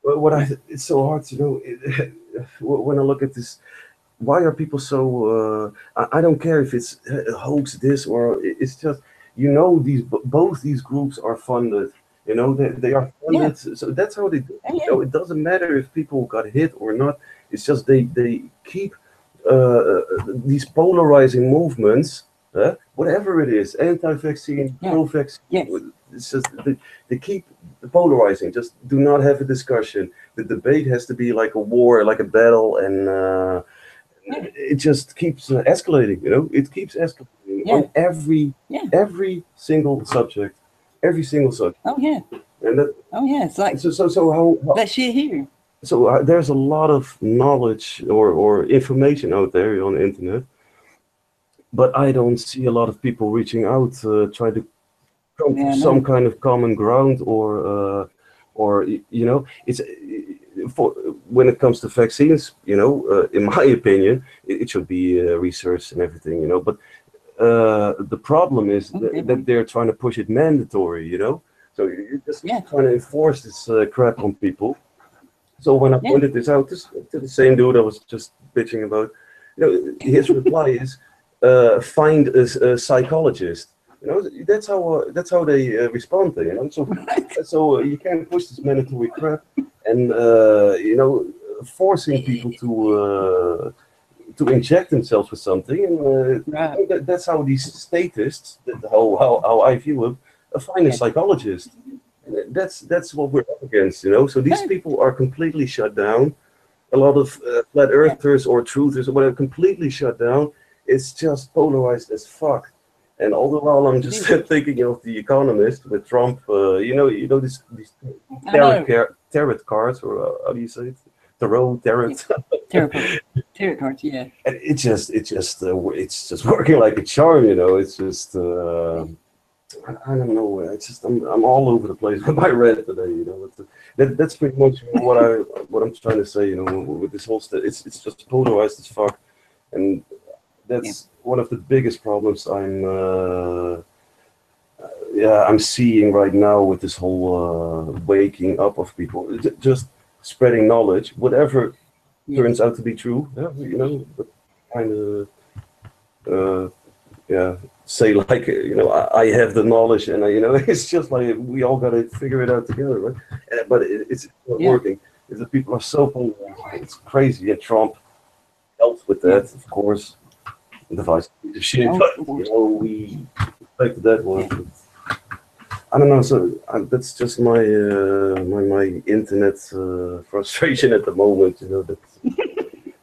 But it's so hard to know when I look at this. Why are people so? I don't care if it's a hoax, this or it's just, you know, both these groups are funded. You know, they are funded, so that's how they do it. You know, it doesn't matter if people got hit or not. It's just they keep these polarizing movements, whatever it is, anti-vaccine, pro-vaccine. It's just they keep polarizing. Just do not have a discussion. The debate has to be like a war, like a battle, and it just keeps escalating. You know, it keeps escalating on every single subject. Every single subject. Oh yeah. And that, it's like so how that shit here. So there's a lot of knowledge or information out there on the internet, but I don't see a lot of people reaching out, try to come to some kind of common ground, or you know, it's for when it comes to vaccines, you know, in my opinion, it should be research and everything, you know, but the problem is that they're trying to push it mandatory, you know, so you're just trying to enforce this crap on people. So when I pointed this out to the same dude I was just bitching about, you know, his reply is, find a psychologist. You know, that's how they respond to, you know. So you can't push this mandatory crap, and you know, forcing people to inject themselves with something, and that's how these statists, how I view them, find a psychologist. That's what we're up against, you know. So these people are completely shut down. A lot of flat earthers or truthers or whatever completely shut down. It's just polarized as fuck. And all the while I'm just thinking of The Economist with Trump. You know these tarot cards, or how do you say it? Tarot. Tarot cards, yeah. And it's just working like a charm, you know. It's just. I don't know. It's just I'm all over the place with my rant today. You know, that's pretty much what I'm trying to say. You know, with this whole it's just polarized as fuck, and that's one of the biggest problems I'm seeing right now with this whole waking up of people, just spreading knowledge, whatever turns out to be true. You know, but kind of say like, you know, I have the knowledge, and you know, it's just like we all got to figure it out together, right? But it's not working. The people are so polarized. It's crazy, and Trump helped with that, of course. The vice shit, but you know, we expected that one. But I don't know. So that's just my my internet frustration at the moment. You know,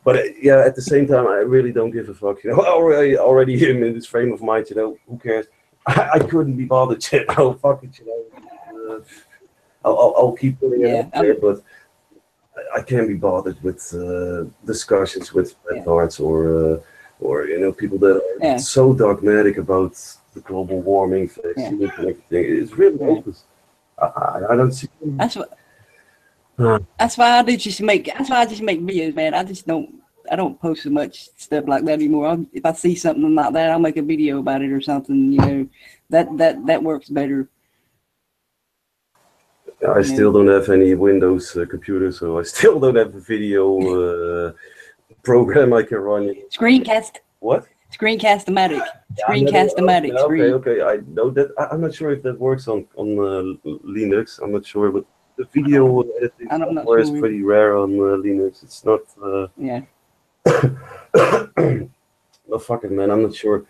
but at the same time, I really don't give a fuck. You know, I already am in this frame of mind. You know, who cares? I couldn't be bothered. You know, fuck it. You know, I'll keep putting it out there, but I can't be bothered with discussions with retards or you know, people that are so dogmatic about the global warming vaccine and everything. It's really hopeless. I don't see. That's why I just make videos, man. I don't post so much stuff like that anymore. If I see something like that, I'll make a video about it or something. You know, that works better. I still don't have any Windows computer, so I still don't have a video program I can run. Screencast. What? Screencast-O-Matic. Screencast-O-Matic. Okay. I know that. I'm not sure if that works on Linux. I'm not sure, but the video editing software is pretty rare on Linux. It's not. No, fuck it, man. I'm not sure.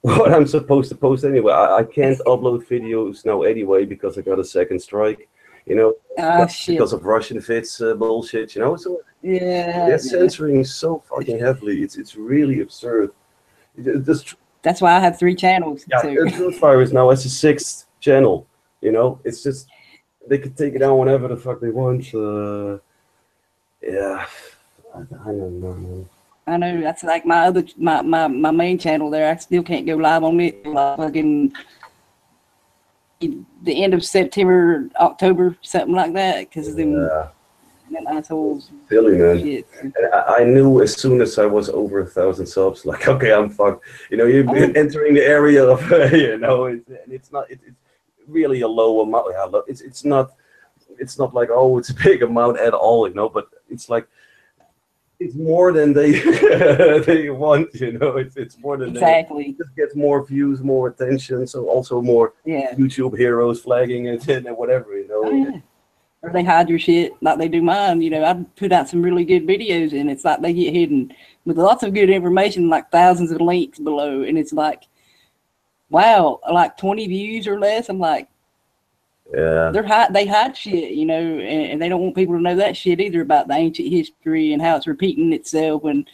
what I'm supposed to post anyway. I can't upload videos now anyway because I got a second strike. You know, Ah, shit. because of Russian fits bullshit. You know, so Yeah. they're censoring so fucking heavily. It's really absurd. This, That's why I have 3 channels. yeah, So. Truthfire is now as a 6th channel. You know, it's just they could take it down whenever the fuck they want. Yeah, I don't know, man. I know that's like my main channel there. I still can't go live on it till fucking the end of September, October, something like that. Because them assholes. Silly, man. Shit. And I knew as soon as I was over 1,000 subs, like, okay, I'm fucked. You know, you're entering the area of, you know, it's not. It's really a low amount. Yeah, look, it's not. It's not like, oh, it's a big amount at all, you know. But it's like, it's more than they they want, you know. It's more than Exactly. It just gets more views, more attention, so also more Yeah. YouTube heroes flagging it and whatever, you know. Oh, yeah. Or they hide your shit like they do mine. You know, I put out some really good videos and it's like they get hidden with lots of good information, like thousands of links below. And it's like, wow, like 20 views or less. I'm like, Yeah. they hide shit, you know, and they don't want people to know that shit either about the ancient history and how it's repeating itself. And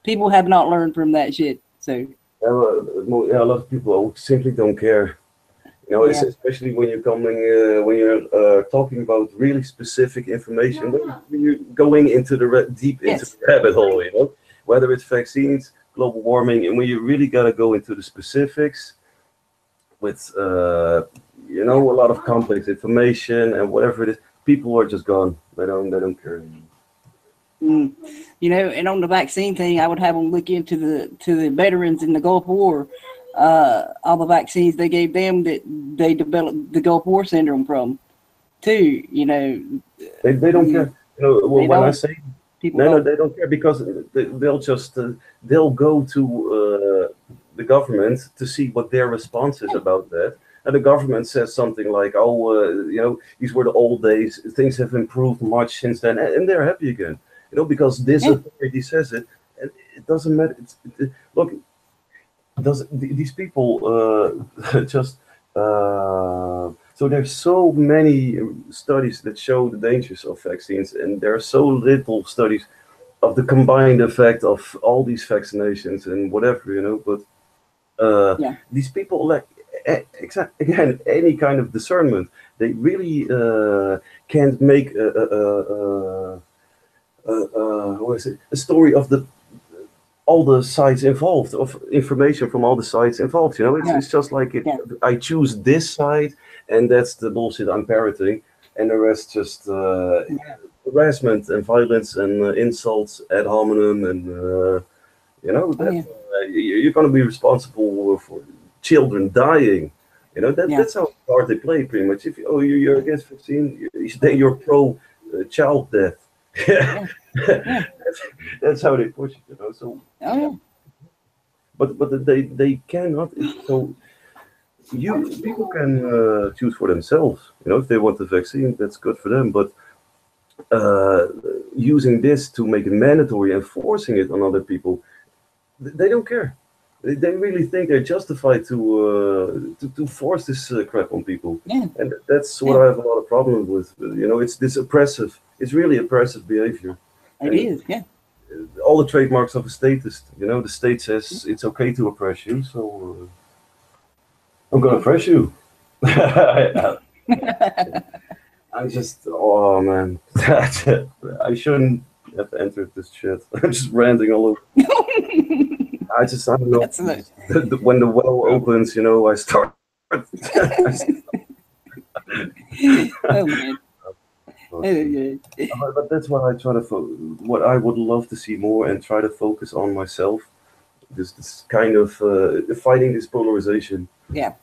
people have not learned from that shit. So Yeah, a lot of people simply don't care. You know, Yeah. especially when you're coming, when you're talking about really specific information, when you're going into the deep into Yes. the rabbit hole, you know, whether it's vaccines, global warming, and when you really got to go into the specifics with, you know, a lot of complex information and whatever it is, people are just gone. They don't care anymore. You know, and on the vaccine thing, I would have them look into the veterans in the Gulf War, all the vaccines they gave them that they developed the Gulf War syndrome from, too. You know, They don't care. You know, They when I don't. say people no, don't. they don't care because they'll just they'll go to the government to see what their response is about that. And the government says something like, "Oh, you know, these were the old days. Things have improved much since then," and they're happy again. You know, because this Yeah. authority says it, and it doesn't matter. Look, these people just so there's so many studies that show the dangers of vaccines, and there are so little studies of the combined effect of all these vaccinations and whatever, you know. But Yeah. these people lack again any kind of discernment. They really can't make what is it? A story of all the sides involved, of information from all the sides involved. You know, it's just like Yeah. I choose this side, and that's the bullshit I'm parroting, and the rest just harassment and violence and insults ad hominem, and you know that you're going to be responsible for children dying. You know that's how hard they play, pretty much. If you're against vaccine, then you're pro child death. Yeah. That's how they push it, you know. So, Oh, yeah. but they cannot. So people can choose for themselves. You know, if they want the vaccine, that's good for them. But using this to make it mandatory and forcing it on other people, they don't care. They really think they're justified to force this crap on people. Yeah. And that's what I have a lot of problems with. You know, it's this oppressive. It's really oppressive behavior. It is, yeah. All the trademarks of a statist. You know, the state says it's okay to oppress you, so I'm gonna oppress you. I just, oh man, I shouldn't have entered this shit. I'm just ranting all over. I don't know. That's it. When the well opens, you know, I start. Oh, man. But that's what I try to. What I would love to see more and try to focus on myself. This kind of fighting this polarization. Yeah.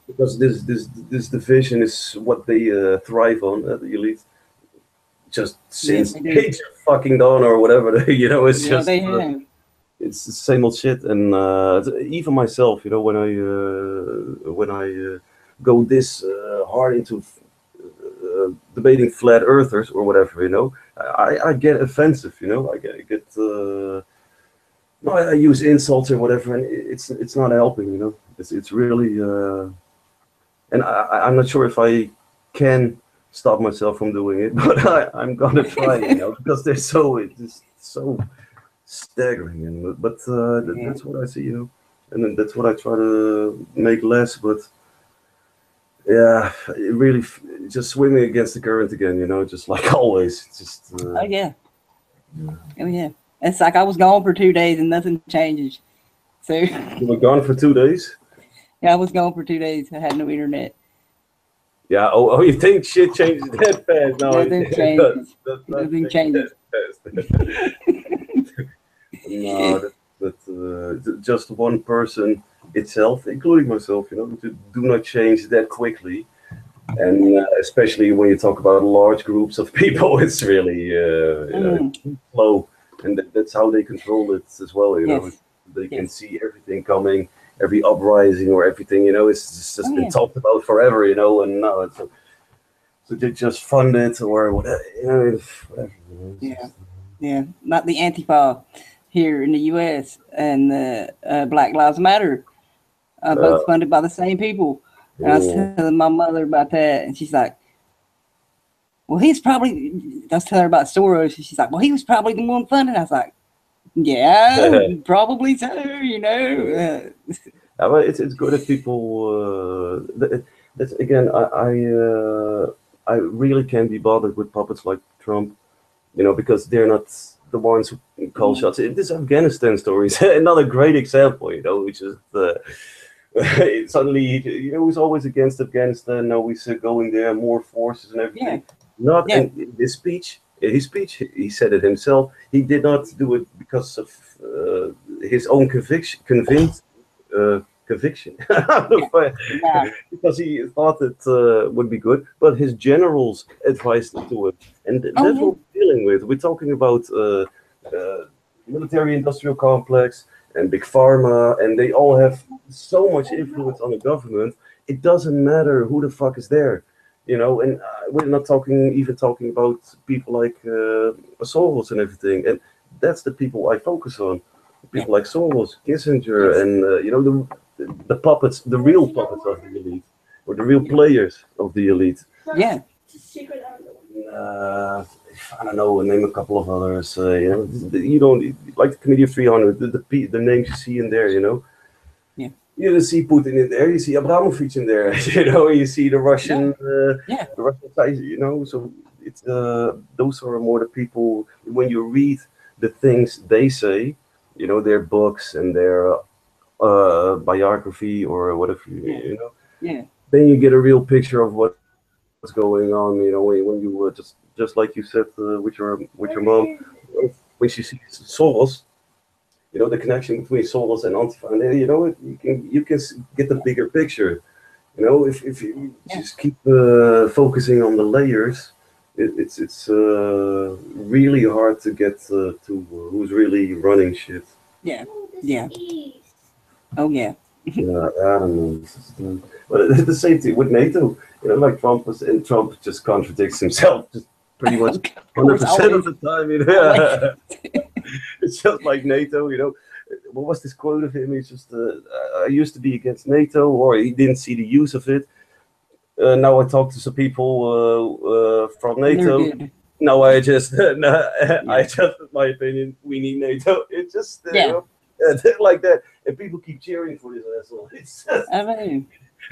Because this division is what they thrive on, the elite. Just since Age of fucking Dawn or whatever, you know, it's just. They have. It's the same old shit, and even myself, you know, when I go this hard into debating flat earthers or whatever, you know, I get offensive, you know, I get no, I use insults or whatever, and it's not helping. You know, it's really, and I'm not sure if I can stop myself from doing it, but I'm gonna try. You know, because they're it's so staggering, and but that's what I see. You know, and then that's what I try to make less, but. Yeah, it really just swimming against the current again, you know, just like always. Just Oh yeah. Oh yeah. It's like I was gone for 2 days and nothing changes. So you were gone for 2 days. yeah, I was gone for 2 days. I had no internet. Yeah. Oh, you think shit changes that fast? No, Nothing changes. Nothing changes. No, that's just one person itself, including myself, you know, do not change that quickly. And especially when you talk about large groups of people, it's really slow. And that's how they control it as well, you know. They can see everything coming, every uprising or everything, you know, it's just been talked about forever, you know, and now it's so they just fund it or whatever, you know, whatever. You know, Yeah, not the Antifa here in the U.S. and Black Lives Matter, both funded by the same people. And I was telling my mother about that, and she's like, "Well, he's probably." I was telling her about Soros, and she's like, "Well, he was probably the one funding." I was like, "Yeah, probably so." You know. Yeah, but it's good if people. That's again, I really can't be bothered with puppets like Trump, you know, because they're not the ones who call shots. This Afghanistan story is another great example, you know, which is suddenly, you know, he's always against Afghanistan. Now he's going there, more forces and everything. Not in his speech. He said it himself. He did not do it because of his own conviction. Because he thought it would be good, but his generals advised him to it, and that's what we're dealing with. We're talking about military-industrial complex and big pharma, and they all have so much influence on the government. It doesn't matter who the fuck is there, you know. And we're not even talking about people like Soros and everything, and that's the people I focus on. People like Soros, Kissinger, and you know, the puppets, the real puppets of the elite, or the real players of the elite. Yeah. I don't know. Name a couple of others. You know, you don't like the Committee of 300. The names you see in there, you know. Yeah. You don't see Putin in there. You see Abramovich in there. You know. You see the Russian. The Russian side. You know. So it's those are more the people. When you read the things they say, you know, their books and their biography or whatever, you know. Yeah. Then you get a real picture of what's going on. You know, when you just like you said with your mom, when she sees Soros, you know, the connection between Soros and Antifa, and you know, you can get the bigger picture. You know, if you just keep focusing on the layers, it's really hard to get to who's really running shit. Yeah. Yeah. Oh yeah. Yeah, I don't know. But the same thing with NATO. You know, like Trump just contradicts himself just pretty much 100% of the time. You know? It's just like NATO. You know, what was this quote of him? He's just, I used to be against NATO, or he didn't see the use of it. Now I talk to some people from NATO. No, I just, I just, in my opinion, we need NATO. It's just, you know, like that, and people keep cheering for this asshole. It's just, I mean,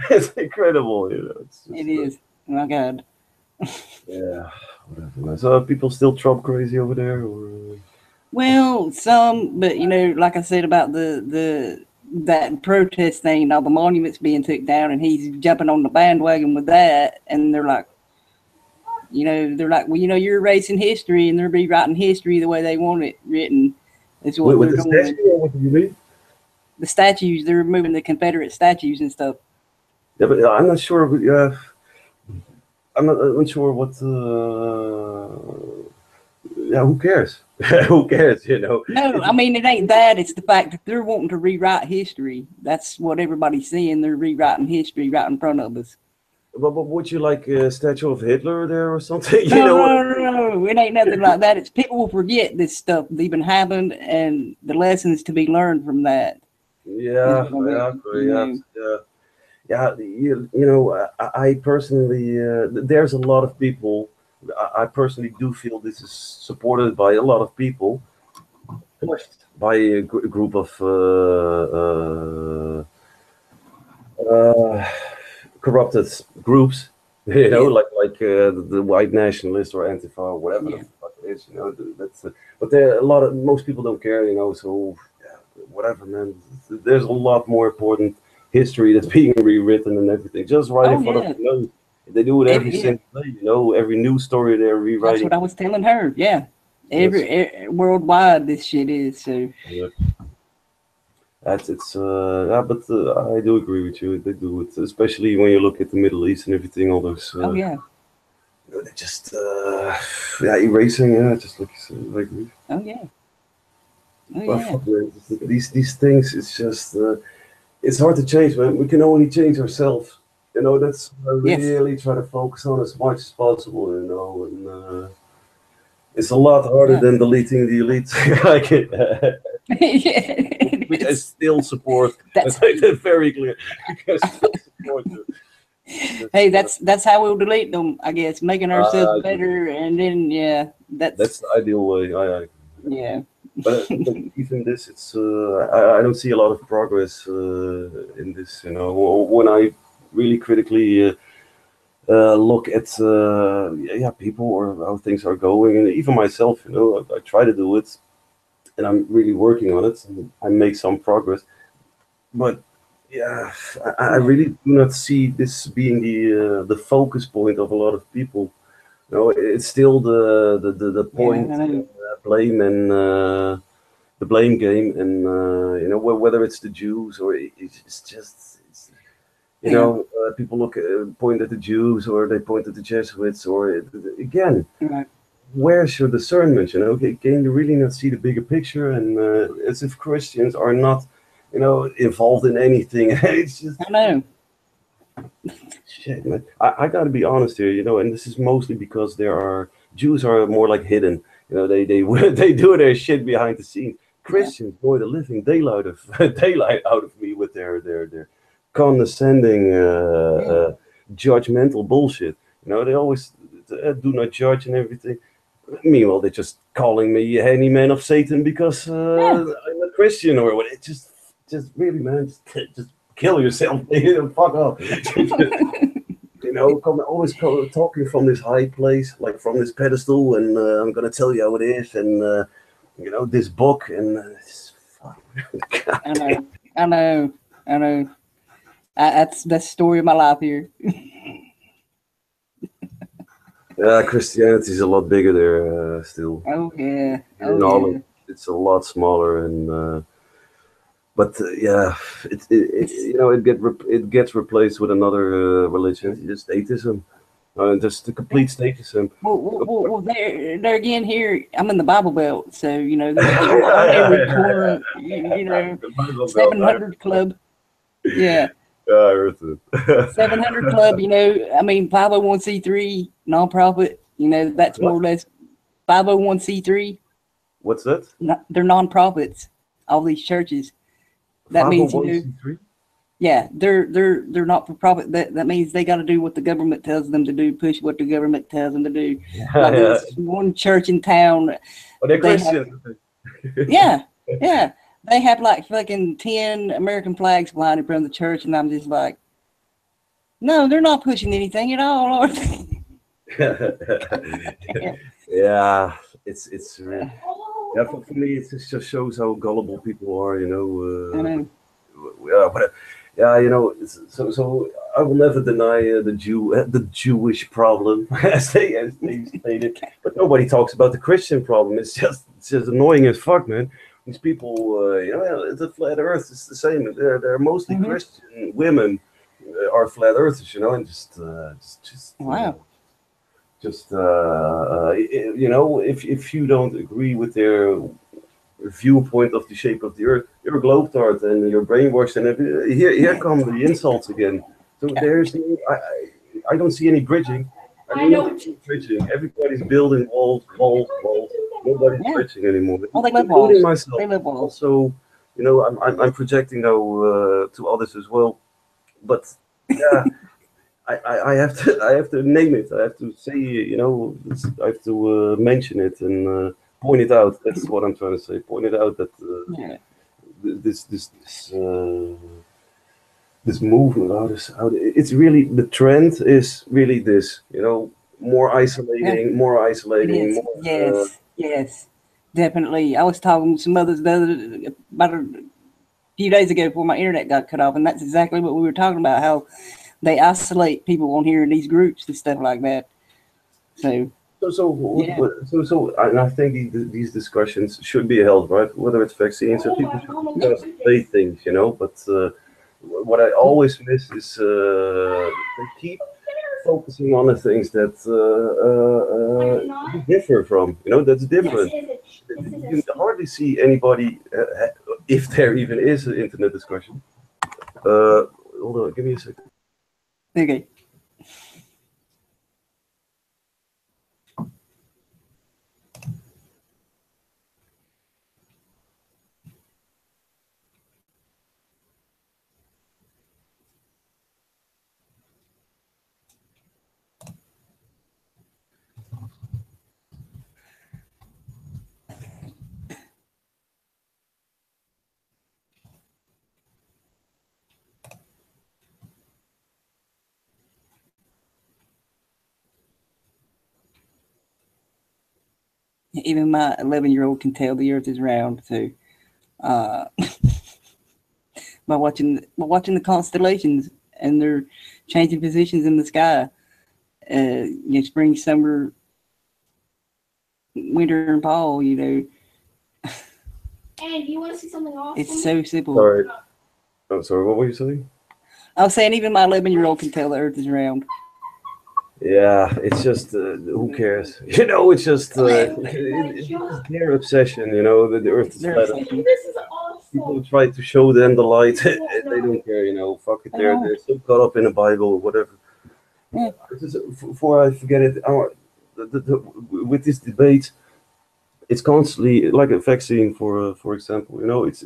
it's incredible, you know. It's just, it is. Oh my God. Yeah, whatever. So are people still Trump crazy over there, or? Well, some, but you know, like I said about that protest thing, all the monuments being took down, and he's jumping on the bandwagon with that, and they're like, you know, well, you know, you're erasing history, and they're rewriting history the way they want it written. Is what With they're the doing. statue, or what do you mean? The statues, they're removing the Confederate statues and stuff. Yeah, but I'm not sure. I'm not sure what. Yeah, who cares? Who cares? You know. No, I mean, it ain't that. It's the fact that they're wanting to rewrite history. That's what everybody's seeing. They're rewriting history right in front of us. But would you like a statue of Hitler there or something? You No, know, no, it ain't nothing like that. It's people will forget this stuff even happened and the lessons to be learned from that. yeah, Is what I I mean, agree. Yeah, yeah, yeah. You know, I personally, there's a lot of people. I personally do feel this is supported by a lot of people, pushed by a group of corrupted groups. You know, Yeah. like the white nationalists or Antifa or whatever the Yeah. fuck it is. You know, that's. But there a lot of most people don't care. You know, so yeah, whatever, man. There's a lot more important history that's being rewritten and everything, just right in Oh front of yeah. you. Know, they do it every Yeah. single day. You know, every news story they're That's rewriting. what I was telling her. Yeah. Yes. Worldwide this shit is so. Yeah. That's it's yeah, but I do agree with you. They do it, especially when you look at the Middle East and everything. All those Oh yeah. they're just yeah, erasing. Yeah, just like you said, I agree. Oh yeah. Oh But yeah. fuck, man, these things, it's just it's hard to change, man. We can only change ourselves. You know, that's what I Yes. really try to focus on as much as possible. You know, and it's a lot harder Yeah. than deleting the elite. Like it, which I It's- still support. that's Let's make that very clear. Because I still support you. hey, that's how we'll delete them, I guess, making ourselves Uh, better, and then yeah, that's the ideal way. yeah, But even this, it's I don't see a lot of progress in this. You know, when I really critically look at yeah, people or how things are going, and even myself, you know, I try to do it, and I'm really working on it, and I make some progress. But yeah, I really do not see this being the focus point of a lot of people. You know, it's still the yeah, point, I know. blame and the blame game, and you know, whether it's the Jews or it's just it's, you Yeah, know, people point at the Jews or they point at the Jesuits or again, right. where's your discernment? You know, can you really not see the bigger picture? And as if Christians are not, you know, involved in anything. It's just I know. shit, man. I got to be honest here, you know, and this is mostly because there are Jews are more like hidden. You know, they they do their shit behind the scenes. Yeah, Christians, boy, the living daylight of daylight out of me with their condescending, yeah, judgmental bullshit. You know, they always do not judge and everything. Meanwhile, they're just calling me a handy man of Satan because yeah. I'm a Christian or what. It just really, man, just kill yourself. Fuck off. You know, talking from this high place, like from this pedestal, and I'm gonna tell you how it is, and you know, this book, and fuck. I know. I know. I know. That's the story of my life here. Yeah, Christianity is a lot bigger there still. Oh yeah. Here in Oh Holland, yeah. it's a lot smaller, and but yeah, you know, it gets replaced with another religion, just atheism, just the complete statism. Well, there again. Here, I'm in the Bible Belt, so you know, there's people on every corner. You know, 700 Club. Yeah, Yeah, I heard it. 700 Club. You know, I mean, 501c3 nonprofit. You know, that's more or less 501c3. What's that? They're nonprofits. All these churches. That means you know, 501c3? yeah, they're not for profit. That means they got to do what the government tells them to do, push what the government tells them to do. Like Yeah, this one church in town. but they're They have, Christian. yeah, yeah. They have like fucking 10 American flags flying in front of the church, and I'm just like, no, they're not pushing anything at all, are they? Yeah, it's really, yeah, for me it just shows how gullible people are, you I know. know. Yeah, but yeah, you know, so I will never deny the Jewish problem as they stated, but nobody talks about the Christian problem. It's just annoying as fuck, man. These people, you know, the flat Earth is the same. They're mostly Mhm. Christian women are flat Earthers, you know, and just Wow. you know, if you don't agree with their viewpoint of the shape of the earth, you're a globetrot and you're brainwashed, and here come the insults again. So there's I don't see any bridging. I know. Nobody's bridging. Everybody's building walls. Nobody's Yeah. bridging anymore. Oh, they love Including walls. myself. They love walls. Also, you know, I'm projecting now to others as well. But yeah, I have to name it. I have to say, you know, I have to mention it and point it out. That's what I'm trying to say. Point it out that Yeah. this movement, it's really the trend is really this. You know, more isolating, more It isolating. is. More, Yes. Yes. Definitely. I was talking to some others about a few days ago before my internet got cut off, and that's exactly what we were talking about. How they isolate people on here in these groups and stuff like that. So Yeah. And I think these discussions should be held, right? Whether it's vaccines or people should discuss debate things, you know. But what I always miss is they keep focusing on the things that differ from, you know, that's different. You hardly see anybody, if there even is an internet discussion. Hold on, give me a second. okay. Even my 11-year-old can tell the Earth is round. So, by watching the constellations and they're changing positions in the sky, you know, spring, summer, winter, and fall. You know, And you want to see something awesome? it's so simple. Sorry. I'm sorry, what were you saying? I was saying even my 11-year-old can tell the Earth is round. Yeah, it's just who cares? You know, it's just it's their obsession. You know, that the Earth is They're flat. obsession. This is awesome. People try to show them the light. They don't care. You know, fuck it. They're so caught up in the Bible or whatever. Yeah. Before I forget it, with this debate, it's constantly like a vaccine, for example. You know, it's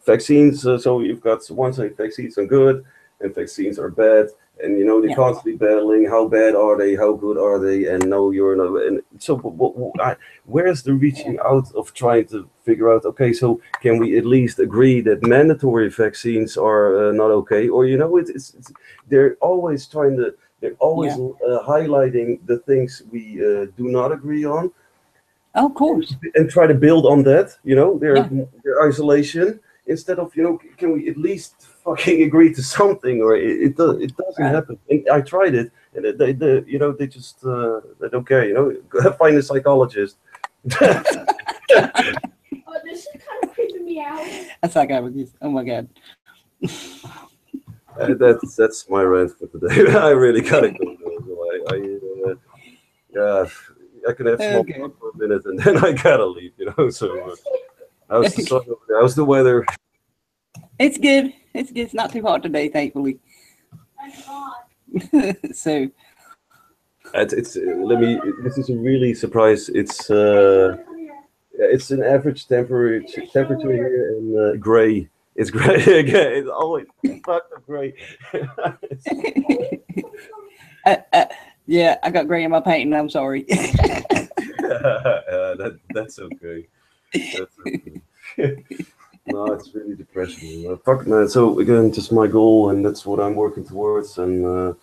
vaccines. So you've got one side vaccines are good and vaccines are bad. And you know they're constantly battling. How bad are they? How good are they? And no, you're not. And so, where's the reaching out of trying to figure out? Okay, so can we at least agree that mandatory vaccines are not okay? Or you know, it's they're always trying to. They're always highlighting the things we do not agree on. Oh, of course. And try to build on that. You know, their isolation instead of, you know, can we at least fucking agree to something? Or it doesn't happen. And I tried it, and they you know, they just they don't care. You know, find a psychologist. Oh, this is kind of creeping me out. That's like I was just, oh my God. That's my rant for today. I really gotta go. Yeah, I can have small talk for a minute, and then I gotta leave. You know, so how's the sun over there? How's the weather? It's good. It's good. It's not too hot today, thankfully. Thank God. So It's let me. This is a really surprise. It's an average temperature here in gray. It's gray again. It's always fucking gray. yeah, I got gray in my painting. I'm sorry. That's okay. That's okay. No, it's really depressing. Fuck, man. So again, just my goal, and that's what I'm working towards. And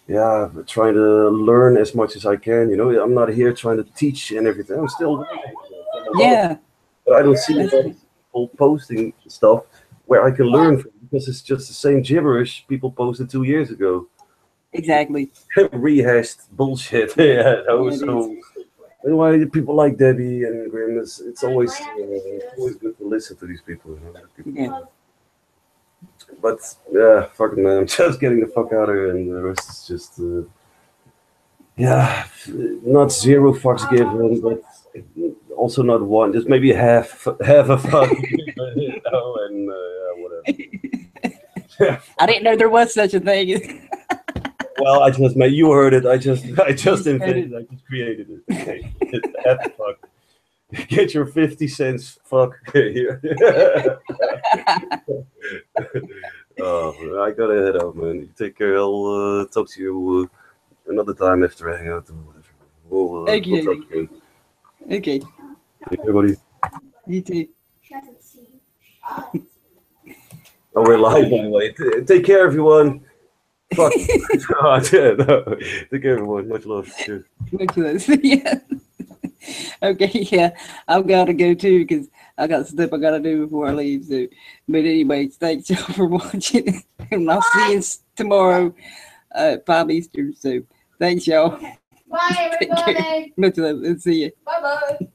yeah, trying to learn as much as I can. You know, I'm not here trying to teach and everything. I'm still learning. Yeah. But I don't see people posting stuff where I can learn from, because it's just the same gibberish people posted 2 years ago. Exactly. Rehashed bullshit. Yeah. So why people like Debbie and Grim? It's always good to listen to these people. You know? Yeah. But yeah, fuck it, man. I'm just getting the fuck out of here, and the rest is just not zero fucks given, but also not one. Just maybe half a fuck. You know, and whatever. I didn't know there was such a thing. Well, I just made you heard it. I just You invented it. I just created it. Okay. F fuck. Get your 50 cents. Fuck here. Oh, I gotta head out, man. You take care. I'll talk to you another time after I hang out or whatever. We'll Okay. talk again. Okay. Take care, buddy. You too. She doesn't see. Oh, we're live anyway. Take care, everyone. Fuck. Oh, yeah, no. Take care, everyone. Much love. Cheers. Much less. Yeah. Okay, yeah. I've got to go too because I got stuff I got to do before I leave. So, but anyway, thanks y'all for watching, and I'll see you tomorrow at 5 Eastern. So, thanks y'all. Bye, everybody. Much love. And see you. Bye bye.